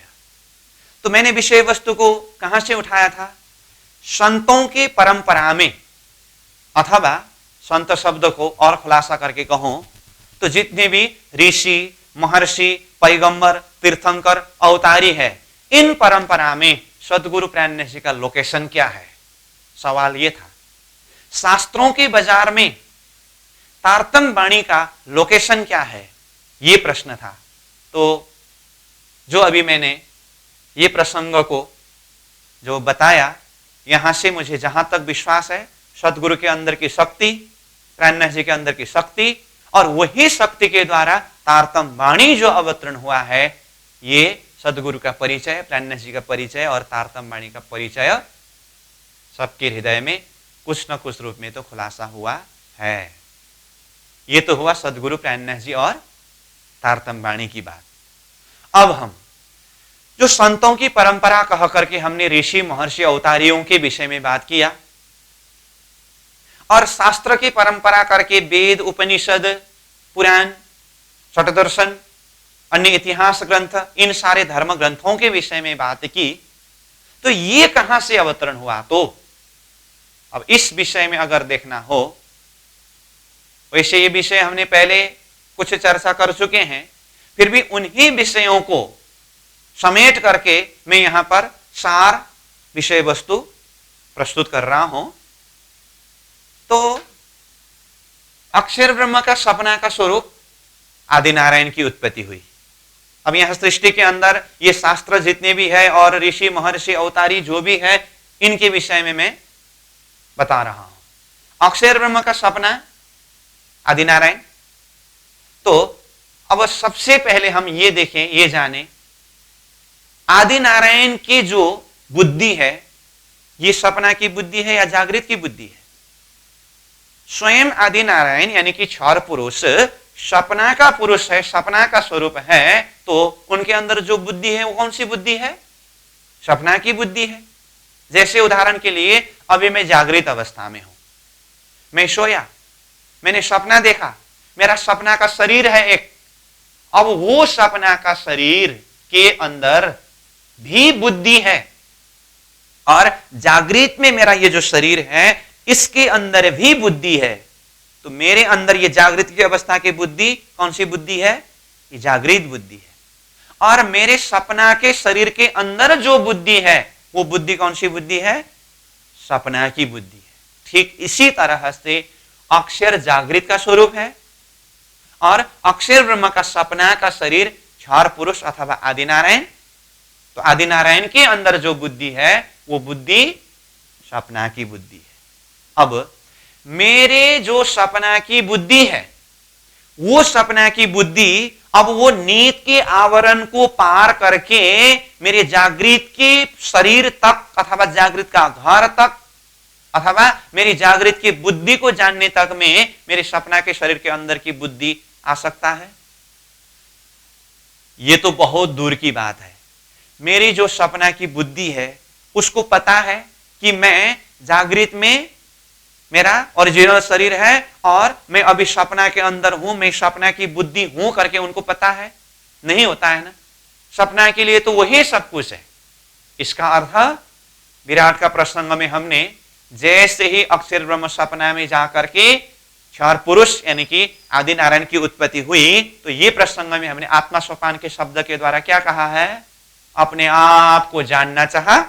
तो मैंने विषय वस्तु को कहां से उठाया था? संतों की परंपरा में, अथवा संत शब्द को और खुलासा करके कहूं तो जितने भी ऋषि, महर्षि, पैगंबर, तीर्थंकर, अवतारी है, इन परंपरा में सदगुरु प्राणनाथ जी का लोकेशन क्या है? सवाल यह था। शास्त्रों के बाजार में तारतम्य वाणी का लोकेशन क्या है? यह प्रश्न था। तो जो अभी मैंने ये प्रसंग को जो बताया, यहां से मुझे जहां तक विश्वास है सदगुरु के अंदर की शक्ति, प्राणनाथ जी के अंदर की शक्ति और वही शक्ति के द्वारा तारतम्य वाणी जो अवतरण हुआ है, ये सदगुरु का परिचय, प्राणनाथ जी का परिचय और तारतम्य वाणी का परिचय सबके हृदय में कुछ न कुछ रूप में तो खुलासा हुआ है। ये तो हुआ सदगुरु प्राणनाथ जी और तारतम्य वाणी की बात। अब हम जो संतों की परंपरा कह करके हमने ऋषि, महर्षि, अवतारियों के विषय में बात किया और शास्त्र की परंपरा करके वेद, उपनिषद, पुराण, षटदर्शन अन्य इतिहास ग्रंथ, इन सारे धर्म ग्रंथों के विषय में बात की, तो ये कहां से अवतरण हुआ? तो अब इस विषय में अगर देखना हो, वैसे ये विषय हमने पहले कुछ चर्चा कर चुके हैं, फिर भी उन्हीं विषयों को समेट करके मैं यहां पर सार विषय वस्तु प्रस्तुत कर रहा हूं। तो अक्षर ब्रह्म का सपना का स्वरूप आदि नारायण की उत्पत्ति हुई। अब यहां सृष्टि के अंदर ये शास्त्र जितने भी है और ऋषि महर्षि अवतारी जो भी है, इनके विषय में मैं बता रहा हूं। अक्षर ब्रह्म का सपना आदि नारायण। तो अब सबसे पहले हम ये देखें, ये जाने, आदि नारायण की जो बुद्धि है, ये सपना की बुद्धि है या जागृत की बुद्धि है? स्वयं आदि नारायण यानी कि क्षर पुरुष सपना का पुरुष है, सपना का स्वरूप है, तो उनके अंदर जो बुद्धि है वो कौन सी बुद्धि है? सपना की बुद्धि है। जैसे उदाहरण के लिए अभी मैं जागृत अवस्था में हूं, मैं सोया, मैंने सपना देखा, मेरा सपना का शरीर है एक। अब वो सपना का शरीर के अंदर भी बुद्धि है और जागृत में मेरा ये जो शरीर है इसके अंदर भी बुद्धि है। तो मेरे अंदर ये जागृत की अवस्था की बुद्धि कौन सी बुद्धि है? ये जागृत बुद्धि है। और मेरे सपना के शरीर के अंदर जो बुद्धि है वो बुद्धि कौन सी बुद्धि है? सपना की बुद्धि है। ठीक इसी तरह से अक्षर जागृत का स्वरूप है और अक्षर ब्रह्म का सपना का शरीर क्षर पुरुष अथवा आदि नारायण। तो आदि नारायण के अंदर जो बुद्धि है वो बुद्धि सपना की बुद्धि है। अब मेरे जो सपना की बुद्धि है वो सपना की बुद्धि अब वो नींद के आवरण को पार करके मेरे जागृत के शरीर तक अथवा जागृत का घर तक अथवा मेरी जागृत की बुद्धि को जानने तक में मेरे सपना के शरीर के अंदर की बुद्धि आ सकता है? ये तो बहुत दूर की बात है। मेरी जो सपना की बुद्धि है उसको पता है कि मैं जागृत में मेरा ओरिजिनल शरीर है और मैं अभी सपना के अंदर हूं, मैं सपना की बुद्धि हूं करके उनको पता है? नहीं होता है ना। सपना के लिए तो वही सब कुछ है। इसका अर्थ विराट का प्रसंग में हमने जैसे ही अक्षर ब्रह्म सपना में जाकर के क्षर पुरुष यानी कि आदि नारायण की उत्पत्ति हुई, तो ये प्रसंग में हमने आत्मा सोपान के शब्द के द्वारा क्या कहा है? अपने आप को जानना चाहा,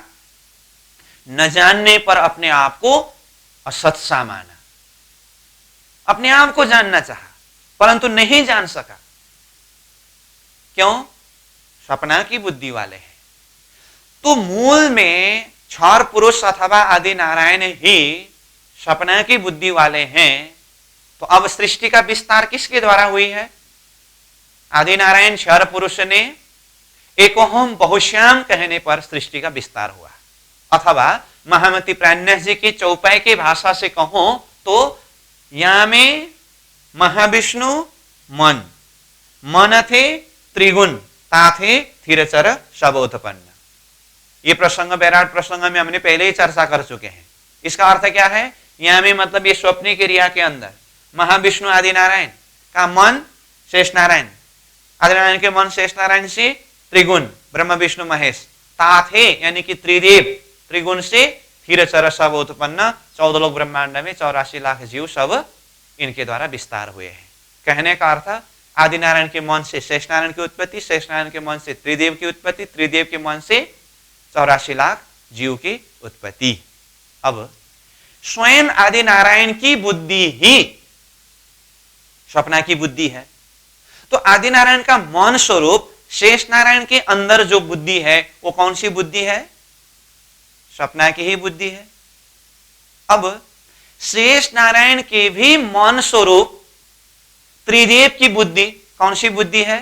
न जानने पर अपने आप को असत सा माना। अपने आप को जानना चाहा परंतु नहीं जान सका। क्यों? सपना की बुद्धि वाले हैं। तो मूल में क्षर पुरुष अथवा आदि नारायण ही सपना की बुद्धि वाले हैं। तो अब सृष्टि का विस्तार किसके द्वारा हुई है? आदि नारायण क्षर पुरुष ने एकोहम बहुश्याम कहने पर सृष्टि का विस्तार हुआ। अथवा महामती प्राज्ञ जी की चौपाई की भाषा से कहूं तो यहां में महाविष्णु मन, मन थे त्रिगुण, ताथे थिरचर सबोत्पन्न। ये प्रसंग वैराट प्रसंग में हमने पहले ही चर्चा कर चुके हैं। इसका अर्थ क्या है? यहां में मतलब ये स्वप्न क्रिया के अंदर महाविष्णु आदि नारायण का मन शेष नारायण, आदि नारायण के मन शेष नारायण से त्रिगुण ब्रह्म विष्णु महेश, ताथे यानी कि त्रिदेव, त्रिगुण से थिरचर सब उत्पन्न, 14 लोक ब्रह्मांड में 84 लाख जीव सब इनके द्वारा विस्तार हुए हैं। कहने का अर्थ आदि नारायण के मन से शेष नारायण की उत्पत्ति, शेष नारायण के मन से त्रिदेव की उत्पत्ति, त्रिदेव के मन से 84 लाख जीव की उत्पत्ति। अब स्वयं आदि नारायण की बुद्धि ही सपना की बुद्धि है। तो आदि नारायण का मौन स्वरूप शेष नारायण के अंदर जो बुद्धि है वो कौन सी बुद्धि है? सपना की ही बुद्धि है। अब शेष नारायण के भी मौन स्वरूप त्रिदेव की बुद्धि कौन सी बुद्धि है?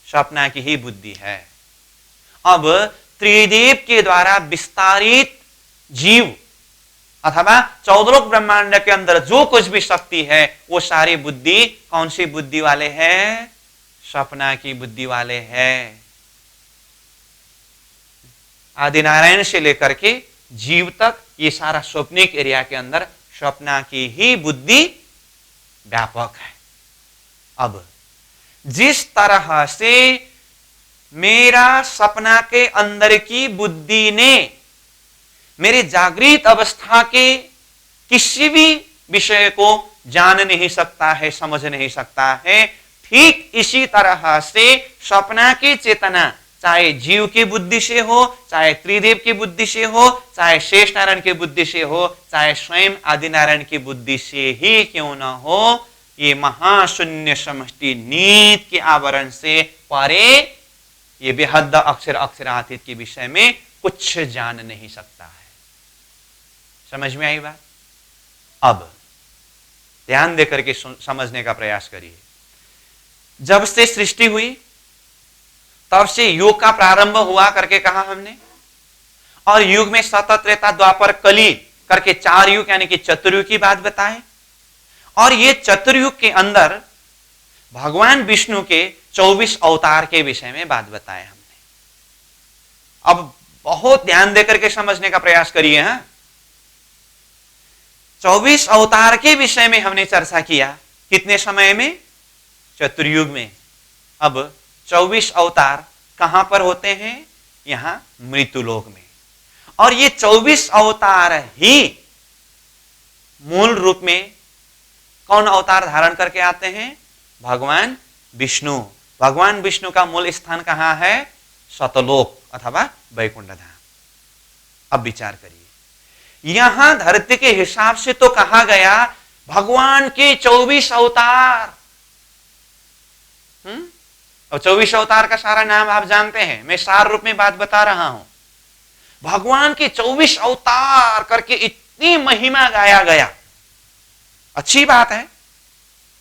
सपना की ही बुद्धि है। अब त्रिदेव के द्वारा विस्तारित जीव अथवा 14 लोक ब्रह्मांड के अंदर जो कुछ भी शक्ति है वो सारी बुद्धि कौन सी बुद्धि वाले हैं? सपना की बुद्धि वाले हैं। आदि नारायण से लेकर के जीव तक ये सारा स्वप्निक एरिया के अंदर सपना की ही बुद्धि व्यापक है। अब जिस तरह से मेरा सपना के अंदर की बुद्धि ने मेरे जागृत अवस्था के किसी भी विषय को जान नहीं सकता है, समझ नहीं सकता है, ठीक इसी तरह से सपना की चेतना चाहे जीव की बुद्धि से हो, चाहे त्रिदेव की बुद्धि से हो, चाहे शेष नारायण की बुद्धि से हो, चाहे स्वयं आदिनारायण की बुद्धि से ही क्यों न हो, ये महाशून्य समष्टि नीत के आवरण से परे ये बेहद अक्षर अक्षरातीत के विषय में कुछ जान नहीं सकता है। समझ में आई बात? अब ध्यान देकर के समझने का प्रयास करिए। जब से सृष्टि हुई तब से युग का प्रारंभ हुआ करके कहा हमने, और युग में सतत त्रेता द्वापर कली करके 4 युग यानी कि चतुर्युग की बात बताए, और ये चतुर्युग के अंदर भगवान विष्णु के 24 अवतार के विषय में बात बताए हमने। अब बहुत ध्यान देकर के समझने का प्रयास करिए। 24 अवतार के विषय में हमने चर्चा किया। कितने समय में? चतुर्युग में। अब 24 अवतार कहां पर होते हैं? यहां मृत्युलोक में। और ये 24 अवतार ही मूल रूप में कौन अवतार धारण करके आते हैं? भगवान विष्णु। भगवान विष्णु का मूल स्थान कहां है? सतलोक अथवा वैकुंठ धाम। अब विचार करिए, यहां धरती के हिसाब से तो कहा गया भगवान के 24 अवतार। और 24 अवतार का सारा नाम आप जानते हैं, मैं सार रूप में बात बता रहा हूं। भगवान के 24 अवतार करके इतनी महिमा गाया गया, अच्छी बात है।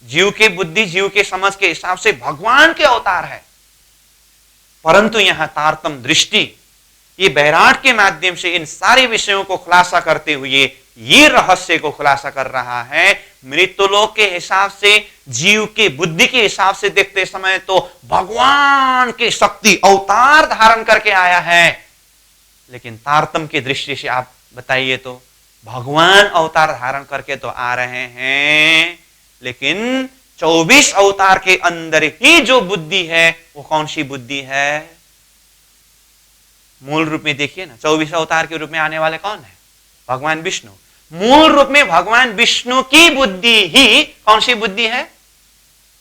जीव के बुद्धि, जीव के समझ के हिसाब से भगवान के अवतार है, परंतु यहां तारतम्य दृष्टि ये बैराट के माध्यम से इन सारे विषयों को खुलासा करते हुए ये रहस्य को खुलासा कर रहा है। मृत्युलोक के हिसाब से, जीव के बुद्धि के हिसाब से देखते समय तो भगवान की शक्ति अवतार धारण करके आया है, लेकिन तारतम्य की दृष्टि से आप बताइए तो भगवान अवतार धारण करके तो आ रहे हैं, लेकिन 24 अवतार के अंदर ही जो बुद्धि है वो कौन सी बुद्धि है? मूल रूप में देखिए ना, 24 अवतार के रूप में आने वाले कौन है? भगवान विष्णु। मूल रूप में भगवान विष्णु की बुद्धि ही कौन सी बुद्धि है?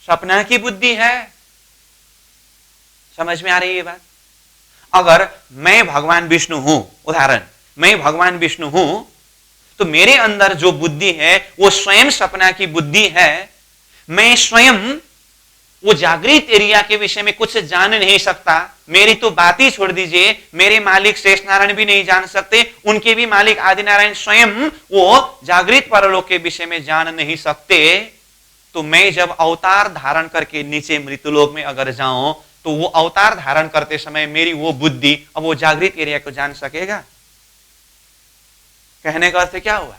सपना की बुद्धि है। समझ में आ रही है बात? अगर मैं भगवान विष्णु हूं, उदाहरण मैं भगवान विष्णु हूं, तो मेरे अंदर जो बुद्धि है वो स्वयं सपना की बुद्धि है। मैं स्वयं वो जागृत एरिया के विषय में कुछ जान नहीं सकता। मेरी तो बात ही छोड़ दीजिए, मेरे मालिक शेष नारायण भी नहीं जान सकते, उनके भी मालिक आदिनारायण स्वयं वो जागृत परलोक के विषय में जान नहीं सकते। तो मैं जब अवतार धारण करके नीचे मृत्युलोक में अगर जाऊं, तो वो अवतार धारण करते समय मेरी वो बुद्धि अब वो जागृत एरिया को जान सकेगा? कहने का अर्थ क्या हुआ?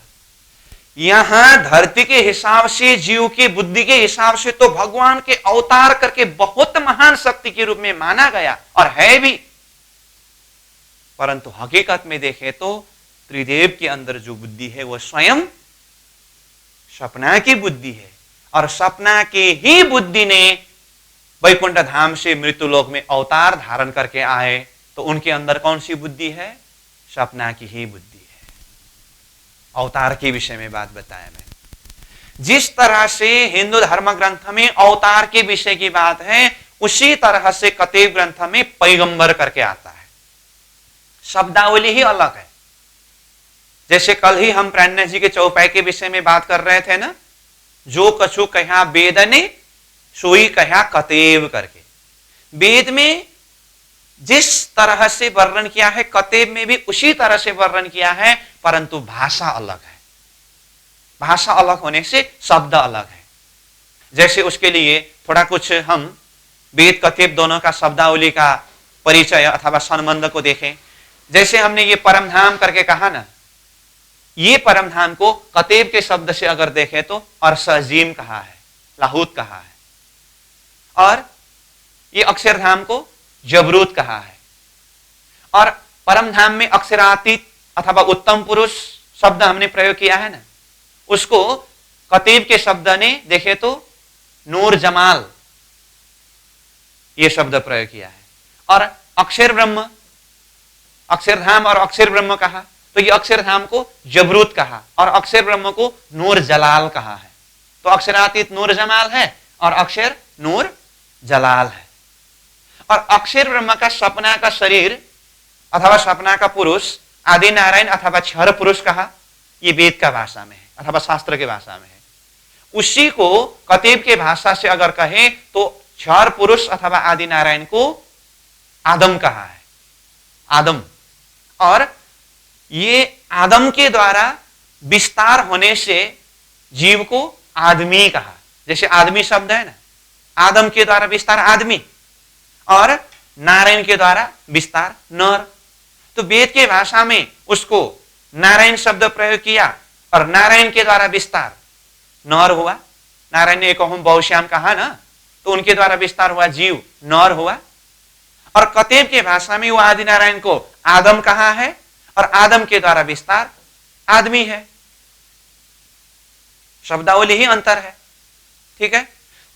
यहां धरती के हिसाब से, जीव की बुद्धि के हिसाब से तो भगवान के अवतार करके बहुत महान शक्ति के रूप में माना गया और है भी, परंतु हकीकत में देखें तो त्रिदेव के अंदर जो बुद्धि है वो स्वयं सपना की बुद्धि है, और सपना की ही बुद्धि ने वैकुंठ धाम से मृत्युलोक में अवतार धारण करके आए, तो उनके अंदर कौन सी बुद्धि है? सपना की ही बुद्धि है। अवतार के विषय में बात बताया मैं। जिस तरह से हिंदू धर्म ग्रंथ में अवतार के विषय की बात है, उसी तरह से कतेव ग्रंथ में पैगंबर करके आता है। शब्दावली ही अलग है। जैसे कल ही हम प्राणनाथ जी के चौपाई के विषय में बात कर रहे थे ना, जो कछु कहा वेद ने सोई कहा कतेव करके। वेद में जिस तरह से वर्णन किया है, कतेव में भी उसी तरह से वर्णन किया है, परंतु भाषा अलग है। भाषा अलग होने से शब्द अलग है। जैसे उसके लिए थोड़ा कुछ हम वेद कतेव दोनों का शब्दावली का परिचय अथवा संबंध को देखें। जैसे हमने ये परमधाम करके कहा ना, ये परमधाम को कतेव के शब्द से अगर देखें तो अर्शजीम कहा है, लाहूत कहा है, और ये अक्षरधाम को जबरूत कहा है। और परमधाम में अक्षरातीत अथवा उत्तम पुरुष शब्द हमने प्रयोग किया है ना, उसको कतेव के शब्द ने देखे तो नूर जमाल ये शब्द प्रयोग किया है। और अक्षर ब्रह्म, अक्षरधाम और अक्षर ब्रह्म कहा, तो ये अक्षरधाम को जबरूत कहा और अक्षर ब्रह्म को नूर जलाल कहा है। तो अक्षरातीत नूर जमाल है और अक्षर नूर जलाल है। और अक्षर ब्रह्म का सपना का शरीर अथवा सपना का पुरुष आदि नारायण अथवा क्षर पुरुष कहा, ये वेद का भाषा में है अथवा शास्त्र के भाषा में है। उसी को कतीब के भाषा से अगर कहें तो क्षर पुरुष अथवा आदि नारायण को आदम कहा है, आदम। और ये आदम के द्वारा विस्तार होने से जीव को आदमी कहा। जैसे आदमी शब्द है ना, आदम के द्वारा विस्तार आदमी और नारायण के द्वारा विस्तार नर। तो वेद के भाषा में उसको नारायण शब्द प्रयोग किया और नारायण के द्वारा विस्तार नर हुआ। नारायण ने एक ओम बहुश्याम कहा ना, तो उनके द्वारा विस्तार हुआ जीव नर हुआ। और कतेब के भाषा में वो आदि नारायण को आदम कहा है और आदम के द्वारा विस्तार आदमी है। शब्दावली ही अंतर है, ठीक है।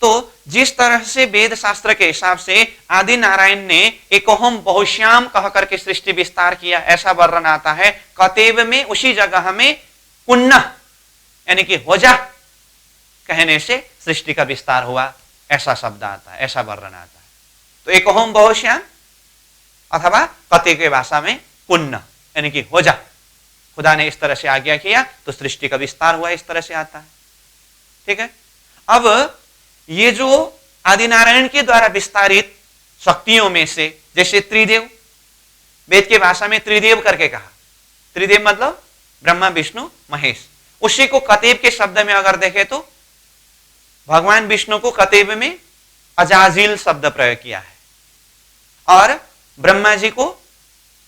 तो जिस तरह से वेद शास्त्र के हिसाब से आदि नारायण ने एक ओम बहुश्याम कह करके सृष्टि विस्तार किया, ऐसा वर्णन आता है। कतेब में उसी जगह में पुनः यानी कि हो जा कहने से सृष्टि का विस्तार हुआ, ऐसा शब्द आता है, ऐसा वर्णन आता है। तो एक ओम बहुश्याम अथवा कते के भाषा में पुनः यानी कि हो जा, खुदा ने इस तरह से आज्ञा किया तो सृष्टि का विस्तार हुआ, इस तरह से आता है, ठीक है। अब ये जो आदि नारायण के द्वारा विस्तारित शक्तियों में से, जैसे त्रिदेव, वेद के भाषा में त्रिदेव करके कहा। त्रिदेव मतलब ब्रह्मा विष्णु महेश। उसी को कतेब के शब्द में अगर देखें तो भगवान विष्णु को कतेब में अजाजिल शब्द प्रयोग किया है और ब्रह्मा जी को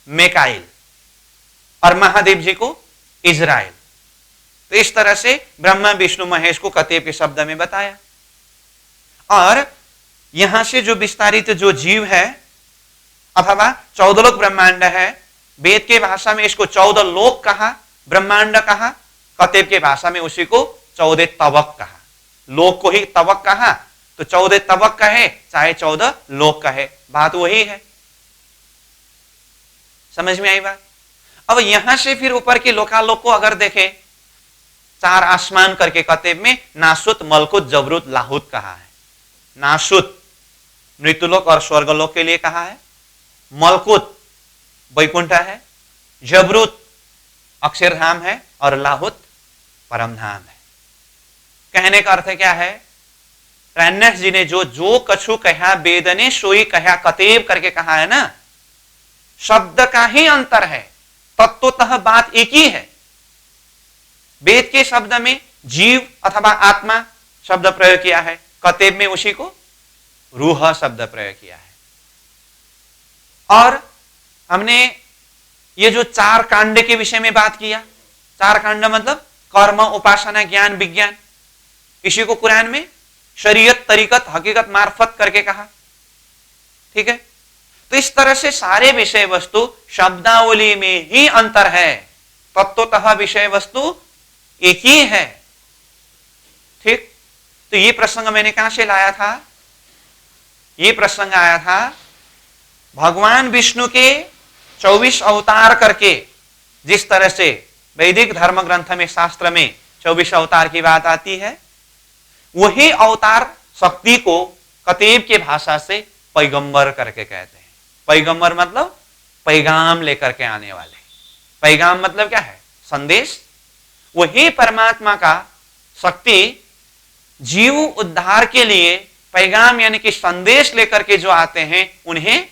मेकाइल और महादेव जी को इजराइल। तो इस तरह से ब्रह्मा विष्णु महेश को कतेब के शब्द में बताया। और यहां से जो विस्तारित जो जीव है अथवा 14 लोक ब्रह्मांड है, वेद के भाषा में इसको 14 लोक कहा, ब्रह्मांड कहा। कतेब के भाषा में उसी को 14 तवक कहा। लोक को ही तवक कहा तो 14 तवक कहे चाहे 14 लोक कहे, बात वही है। समझ में आई बात। अब यहां से फिर ऊपर के लोकालोक को अगर देखें, 4 आसमान करके कतेब में नासुत मलकुत जबरूत लाहुत कहा है। नासुत मृत्युलोक और स्वर्गलोक के लिए कहा है, मलकुत वैकुंठ है, जबरूत अक्षरधाम है और लाहुत परमधाम है। कहने का अर्थ क्या है, प्राणनाथ जी ने जो कछु कहा वेद ने सोई कहा कतेब करके कहा है ना, शब्द का ही अंतर है, तत्वतः बात एक ही है। वेद के शब्द में जीव अथवा आत्मा शब्द प्रयोग किया है, कतेब में उसी को रूह शब्द प्रयोग किया है। और हमने ये जो 4 कांड के विषय में बात किया, 4 कांड मतलब कर्म, उपासना, ज्ञान, विज्ञान, इसी को कुरान में शरीयत, तरीकत, हकीकत, मार्फत करके कहा, ठीक है। तो इस तरह से सारे विषय वस्तु शब्दावली में ही अंतर है, तत्वतः विषय वस्तु एक ही है, ठीक। तो ये प्रसंग मैंने कहां से लाया था, ये प्रसंग आया था भगवान विष्णु के 24 अवतार करके, जिस तरह से वैदिक धर्म ग्रंथ में शास्त्र में 24 अवतार की बात आती है, वही अवतार शक्ति को कतेब के भाषा से पैगंबर करके कहते हैं। पैगंबर मतलब पैगाम लेकर के आने वाले। पैगाम मतलब क्या है, संदेश। वही परमात्मा का शक्ति जीव उद्धार के लिए पैगाम यानी कि संदेश लेकर के जो आते हैं उन्हें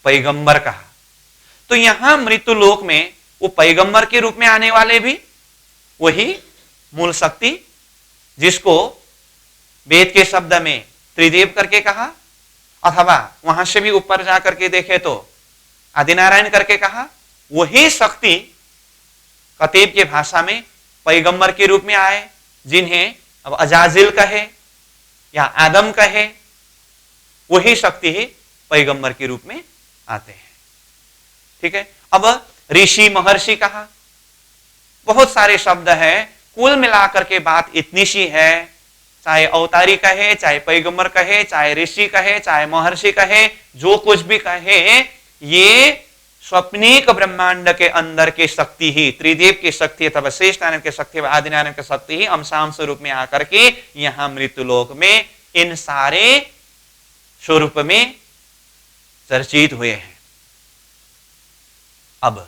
पैगंबर कहा। तो यहां मृत्युलोक में वो पैगंबर के रूप में आने वाले भी वही मूल शक्ति, जिसको वेद के शब्द में त्रिदेव करके कहा, अथवा वहां से भी ऊपर जाकर के देखे तो आदिनारायण करके कहा, वही शक्ति कतेब के भाषा में पैगंबर के रूप में आए, जिन्हें अब अजाजिल कहे या आदम कहे, वही शक्ति ही पैगंबर के रूप में आते हैं, ठीक है। अब ऋषि महर्षि कहा, बहुत सारे शब्द हैं, कुल मिलाकर के बात इतनी सी है चाहे अवतारी कहे, चाहे पैगंबर कहे, चाहे ऋषि कहे, चाहे महर्षि कहे, जो कुछ भी कहे, ये स्वप्निक ब्रह्मांड के अंदर की शक्ति ही, त्रिदेव की शक्ति अथवा शेष नारायण की शक्ति व आदि नारायण की शक्ति ही अंशांश रूप में आकर के यहां मृत्युलोक में इन सारे स्वरूप में चर्चित हुए हैं। अब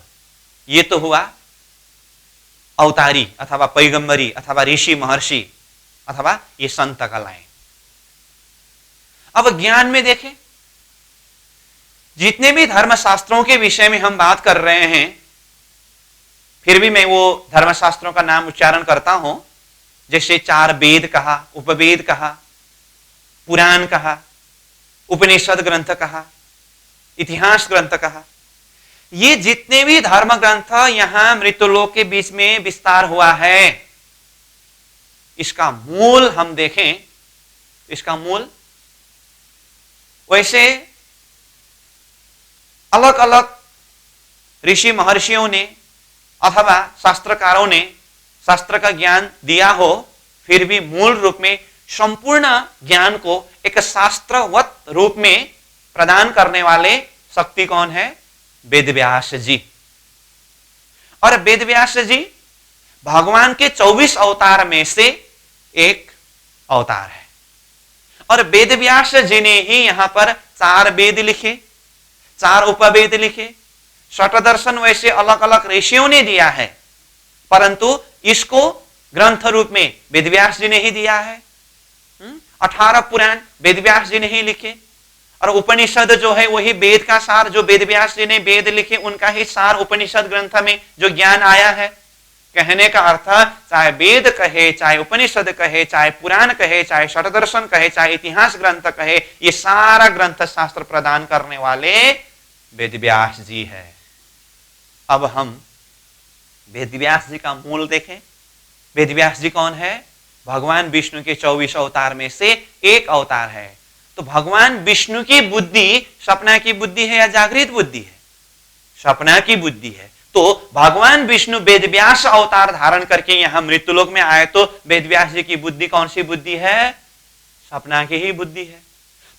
ये तो हुआ अवतारी अथवा पैगंबरी अथवा ऋषि महर्षि अथवा ये संत का लाइन। अब ज्ञान में देखें, जितने भी धर्मशास्त्रों के विषय में हम बात कर रहे हैं, फिर भी मैं वो धर्मशास्त्रों का नाम उच्चारण करता हूं, जैसे 4 वेद कहा, उपवेद कहा, पुराण कहा, उपनिषद ग्रंथ कहा, इतिहास ग्रंथ कहा, ये जितने भी धर्म ग्रंथ यहां मृत्युलोक के बीच में विस्तार हुआ है, इसका मूल हम देखें, इसका मूल वैसे अलग अलग ऋषि महर्षियों ने अथवा शास्त्रकारों ने शास्त्र का ज्ञान दिया हो, फिर भी मूल रूप में संपूर्ण ज्ञान को एक शास्त्रवत रूप में प्रदान करने वाले शक्ति कौन है? वेदव्यास जी। और वेदव्यास जी भगवान के 24 अवतार में से एक अवतार है। और वेदव्यास जी ने ही यहां पर 4 वेद लिखे, 4 उपवेद लिखे। षटदर्शन वैसे अलग अलग ऋषियों ने दिया है, परंतु इसको ग्रंथ रूप में वेदव्यास जी ने ही दिया है। 18 पुराण वेदव्यास जी ने ही लिखे, और उपनिषद जो है वही वेद का सार, जो वेदव्यास जी ने वेद लिखे उनका ही सार उपनिषद ग्रंथ में जो ज्ञान आया है। कहने का अर्थ, चाहे वेद कहे, चाहे उपनिषद कहे, चाहे पुराण कहे, चाहे षटदर्शन कहे, चाहे इतिहास ग्रंथ कहे, ये सारा ग्रंथ शास्त्र प्रदान करने वाले वेदव्यास जी है। अब हम वेदव्यास जी का मूल देखें। वेदव्यास जी कौन है? भगवान विष्णु के 24 अवतार में से एक अवतार है। तो भगवान विष्णु की बुद्धि सपना की बुद्धि है या जागृत बुद्धि है? सपना की बुद्धि है। तो भगवान विष्णु वेदव्यास अवतार धारण करके यहां मृत्युलोक में आए, तो वेदव्यास जी की बुद्धि कौन सी बुद्धि है? सपना की ही बुद्धि है।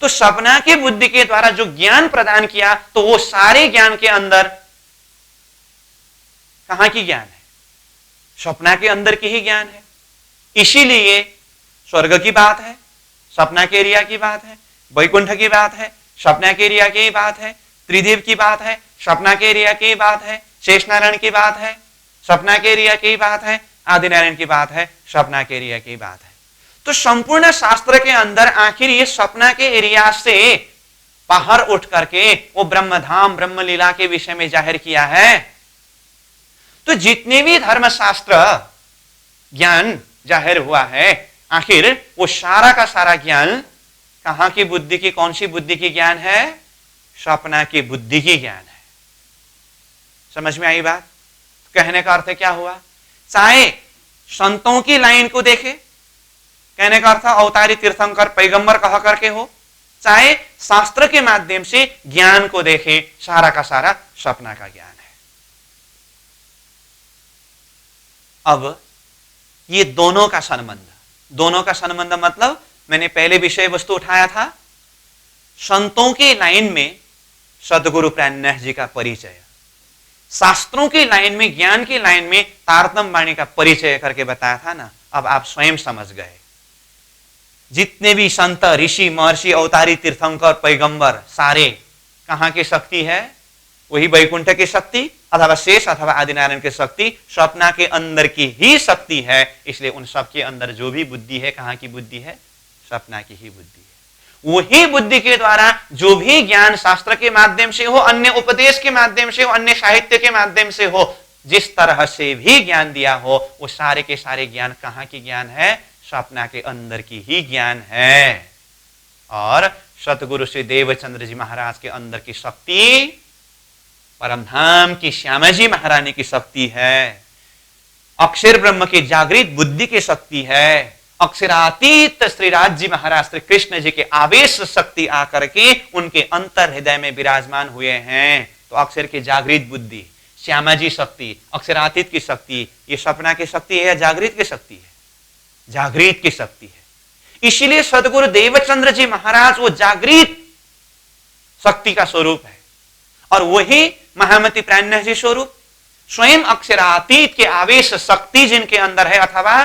तो सपना की बुद्धि के द्वारा जो ज्ञान प्रदान किया, तो वो सारे ज्ञान के अंदर कहां की ज्ञान है? सपना के अंदर की ही ज्ञान है। इसीलिए स्वर्ग की बात है, सपना के एरिया की बात है, वैकुंठ की बात है, सपना के एरिया की बात है, त्रिदेव की बात है, सपना के एरिया की बात है, शेष नारायण की बात है, सपना के एरिया की बात है, आदि नारायण की बात है, सपना के एरिया की बात है। तो संपूर्ण शास्त्र के अंदर आखिर ये सपना के एरिया से बाहर उठ करके वो ब्रह्मधाम ब्रह्मलीला के विषय में जाहिर किया है। तो जितने भी धर्मशास्त्र ज्ञान जाहिर हुआ है, आखिर वो सारा का सारा ज्ञान कहां की बुद्धि की, कौन सी बुद्धि की ज्ञान है? सपना की बुद्धि की ज्ञान है। समझ में आई बात? कहने का अर्थ क्या हुआ? चाहे संतों की लाइन को देखे, कहने का अर्थ अवतारी तीर्थंकर पैगंबर कहा करके हो, चाहे शास्त्र के माध्यम से ज्ञान को देखे, सारा का सारा सपना का ज्ञान है। अब ये दोनों का संबंध मतलब मैंने पहले विषय वस्तु उठाया था, संतों के लाइन में सदगुरु प्राणनाथ जी का परिचय, शास्त्रों की लाइन में, ज्ञान की लाइन में तारतम्य वाणी का परिचय करके बताया था ना। अब आप स्वयं समझ गए, जितने भी संत ऋषि महर्षि अवतारी तीर्थंकर पैगंबर सारे कहां की शक्ति है? वही वैकुंठ की शक्ति अथवा शेष अथवा आदिनारायण की शक्ति, सपना के अंदर की ही शक्ति है। इसलिए उन सब के अंदर जो भी बुद्धि है, कहां की बुद्धि है? सपना की ही बुद्धि है। वही बुद्धि के द्वारा जो भी ज्ञान शास्त्र के माध्यम से हो, अन्य उपदेश के माध्यम से हो, अन्य साहित्य के माध्यम से हो, जिस तरह से भी ज्ञान दिया हो, वो सारे के सारे ज्ञान कहां की ज्ञान है? सपना के अंदर की ही ज्ञान है। और सतगुरु श्री देवचंद्र जी महाराज के अंदर की शक्ति परमधाम की श्यामा जी महारानी की शक्ति है। अक्षर ब्रह्म की जागृत बुद्धि की शक्ति है। अक्षरातीत श्रीराज जी महाराज श्री कृष्ण जी के आवेश शक्ति आकर के उनके अंतर हृदय में विराजमान हुए हैं। तो अक्षर की जागृत बुद्धि, श्यामा जी शक्ति, अक्षरातीत की शक्ति, ये सपना की शक्ति है या जागृत की शक्ति है? जागृत की शक्ति है। इसीलिए सदगुरु देवचंद्र जी महाराज वो जागृत शक्ति का स्वरूप है और वही महामती प्राज्ञ जी स्वरूप स्वयं अक्षरातीत के आवेश शक्ति जिनके अंदर है अथवा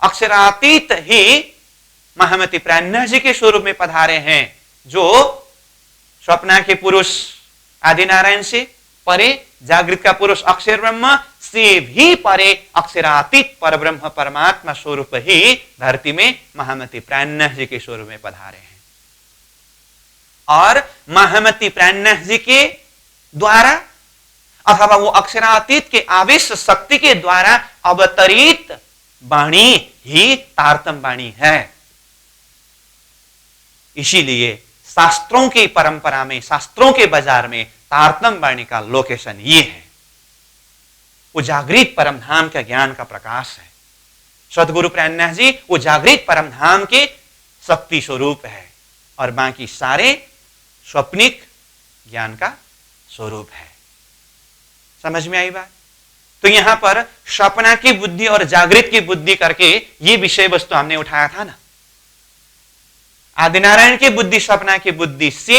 अक्षरातीत ही महामती प्राज्ञ जी के स्वरूप में पधारे हैं, जो स्वप्ना के पुरुष आदिनारायण से परे, जागृत का पुरुष अक्षर ब्रह्म से भी परे अक्षरातीत परब्रह्म परमात्मा स्वरूप ही धरती में महामती प्राज्ञ जी के स्वरूप में पधारे हैं। और महामती प्राज्ञ जी के द्वारा अथवा वो अक्षरातीत के आवेश शक्ति के द्वारा अवतरित वाणी ही तारतम वाणी है। इसीलिए शास्त्रों की परंपरा में, शास्त्रों के बाजार में तारतम वाणी का लोकेशन ये है। वो जागृत परमधाम का ज्ञान का प्रकाश है। सदगुरु प्राज्ञ जी वो जागृत परमधाम के शक्ति स्वरूप है और बाकी सारे स्वप्निक ज्ञान का स्वरूप है। समझ में आई बात? तो यहां पर स्वप्ना की बुद्धि और जागृत की बुद्धि करके ये विषय वस्तु हमने उठाया था ना। आदिनारायण की बुद्धि स्वप्ना की बुद्धि से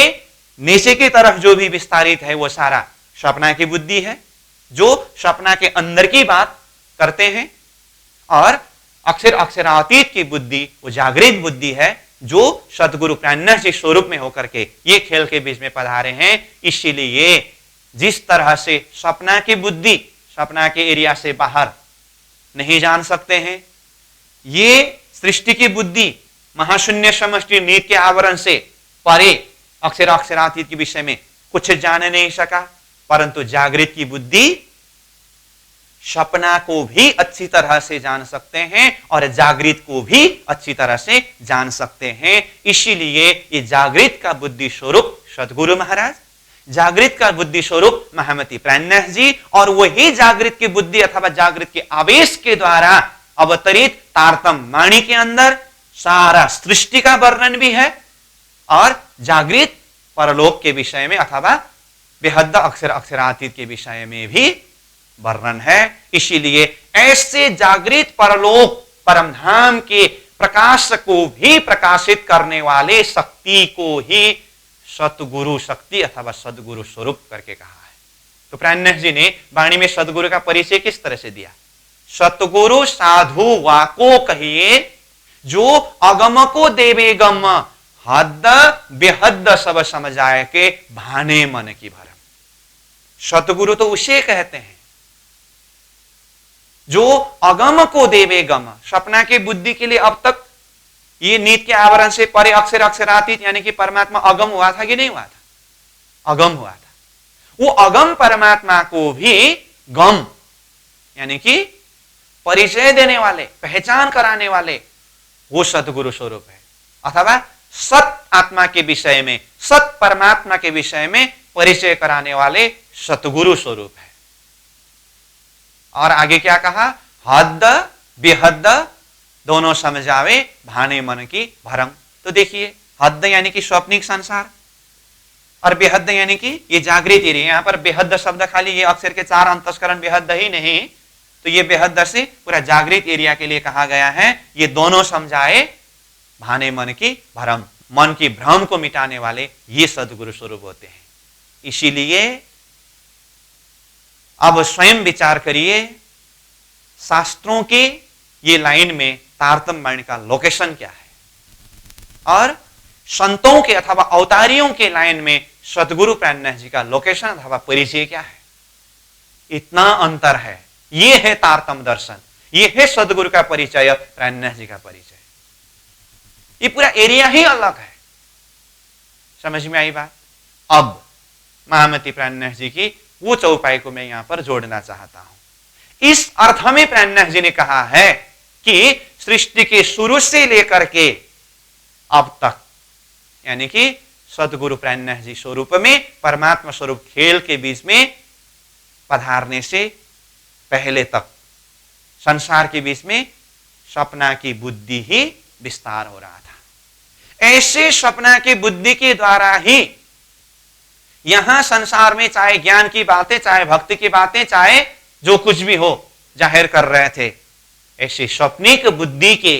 नीचे की तरफ जो भी विस्तारित है वो सारा स्वप्ना की बुद्धि है, जो स्वप्ना के अंदर की बात करते हैं। और अक्षरातीत की बुद्धि वो जागृत बुद्धि है, जो सदगुरु प्राज्ञ जी स्वरूप में होकर के ये खेल के बीच में पधारे हैं। इसीलिए जिस तरह से स्वप्ना की बुद्धि स्वप्ना के एरिया से बाहर नहीं जान सकते हैं, ये सृष्टि की बुद्धि महाशून्य समष्टि नीत के आवरण से परे अक्षरातीत के विषय में कुछ जान नहीं सका, परंतु जागृत की बुद्धि स्वप्ना को भी अच्छी तरह से जान सकते हैं और जागृत को भी अच्छी तरह से जान सकते हैं। इसीलिए ये जागृत का बुद्धि स्वरूप सदगुरु महाराज, जागृत का बुद्धि स्वरूप महामती प्राज्ञ जी, और वही जागृत की बुद्धि अथवा जागृत के आवेश के द्वारा अवतरित तारतम वाणी के अंदर सारा सृष्टि का वर्णन भी है और जागृत परलोक के विषय में अथवा बेहद अक्षरातीत के विषय में भी वर्णन है। इसीलिए ऐसे जागृत परलोक परमधाम के प्रकाश को भी प्रकाशित करने वाले शक्ति को ही सतगुरु शक्ति अथवा सदगुरु स्वरूप करके कहा है। तो प्राज्ञ जी ने वाणी में सदगुरु का परिचय किस तरह से दिया? सतगुरु साधु वाको कहिए, जो अगम को देवे गम, हद बेहद सब समझाए के भाने मन की भरम। सतगुरु तो उसे कहते हैं जो अगम को देवे गम। स्वप्ना की बुद्धि के लिए अब तक ये नीत के आवरण से परे अक्षरातीत यानी कि परमात्मा अगम हुआ था कि नहीं हुआ था? अगम हुआ था। वो अगम परमात्मा को भी गम यानी कि परिचय देने वाले, पहचान कराने वाले वो सतगुरु स्वरूप है, अथवा सत आत्मा के विषय में, सत परमात्मा के विषय में परिचय कराने वाले सतगुरु स्वरूप है। और आगे क्या कहा? हद बेहद दोनों समझावे भाने मन की भरम। तो देखिए, हद यानी कि स्वप्निक संसार और बेहद यानी कि ये जागृत एरिया। यहां पर बेहद शब्द खाली ये अक्षर के 4 अंतस्करण बेहद ही नहीं, तो ये बेहद से पूरा जागृत एरिया के लिए कहा गया है। ये दोनों समझाए भाने मन की भरम, मन की भ्रम को मिटाने वाले ये सदगुरु स्वरूप होते हैं। इसीलिए अब स्वयं विचार करिए, शास्त्रों के ये लाइन में तारतम वाणी का लोकेशन क्या है और संतों के अथवा अवतारियों के लाइन में सदगुरु प्राज्ञ जी का लोकेशन अथवा परिचय क्या है। इतना अंतर है। ये है तारतम दर्शन, ये है सदगुरु का परिचय, प्राज्ञ जी का परिचय। ये पूरा एरिया ही अलग है। समझ में आई बात? अब महामती प्राज्ञ जी की वो चौपाई को मैं यहां पर जोड़ना चाहता हूं। इस अर्थ में प्राज्ञ जी ने कहा है कि सृष्टि के शुरू से लेकर के अब तक, यानी कि सदगुरु प्राज्ञ जी स्वरूप में परमात्मा स्वरूप खेल के बीच में पधारने से पहले तक संसार के बीच में स्वप्ना की बुद्धि ही विस्तार हो रहा था। ऐसे स्वप्ना की बुद्धि के द्वारा ही यहां संसार में चाहे ज्ञान की बातें, चाहे भक्ति की बातें, चाहे जो कुछ भी हो जाहिर कर रहे थे। ऐसे स्वप्निक बुद्धि के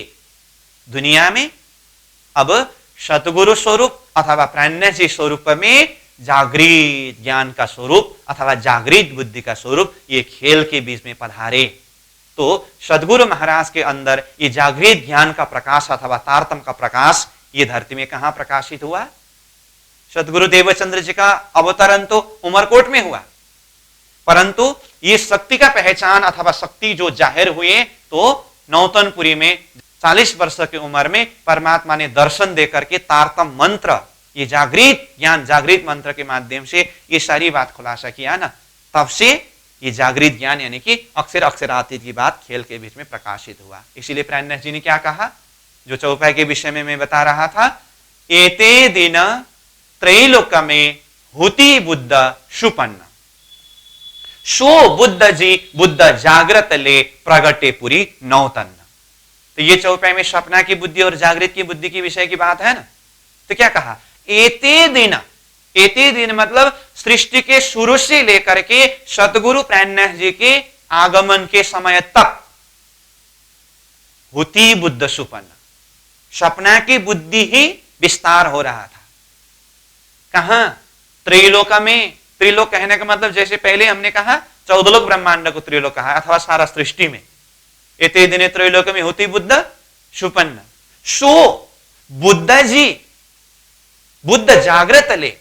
दुनिया में अब सतगुरु स्वरूप अथवा प्राज्ञ जी स्वरूप में जागृत ज्ञान का स्वरूप अथवा जागृत बुद्धि का स्वरूप ये खेल के बीच में पधारे। तो सदगुरु महाराज के अंदर ये जागृत ज्ञान का प्रकाश अथवा तारतम का प्रकाश ये धरती में कहां प्रकाशित हुआ? सदगुरु देवचंद्र जी का अवतरण तो उमरकोट में हुआ, परंतु ये शक्ति का पहचान अथवा शक्ति जो जाहिर हुए तो नौतनपुरी में 40 वर्ष की उम्र में परमात्मा ने दर्शन देकर के तारतम मंत्र, ये जागृत ज्ञान जागृत मंत्र के माध्यम से ये सारी बात खुलासा किया ना, तब से ये जागृत ज्ञान यानी कि अक्षर अक्षरातीत की बात खेल के बीच में प्रकाशित हुआ। इसीलिए प्राज्ञ जी ने क्या कहा, जो चौपाई के विषय में मैं बता रहा था, एते दिन त्रैलोक में हुति बुद्ध सुपन्न, सो बुद्ध जी बुद्ध जागृत ले प्रगटे पुरी नौतन। तो ये चौपाई में सपना की बुद्धि और जागृत की बुद्धि की विषय की बात है ना। तो क्या कहा, एते दिन, एते दिन मतलब सृष्टि के शुरू से लेकर के सतगुरु प्राज्ञ जी के आगमन के समय तक हुति बुद्ध सुपन्न, सपना की बुद्धि ही विस्तार हो रहा था। कहां? त्रिलोक में। त्रिलोक कहने का मतलब जैसे पहले हमने कहा 14 लोक ब्रह्मांड को त्रिलोक कहा अथवा सारा सृष्टि में। एते दिने त्रैलोक में हुति बुद्ध सुपन्न, सो बुद्ध जी बुद्ध जागृत ले,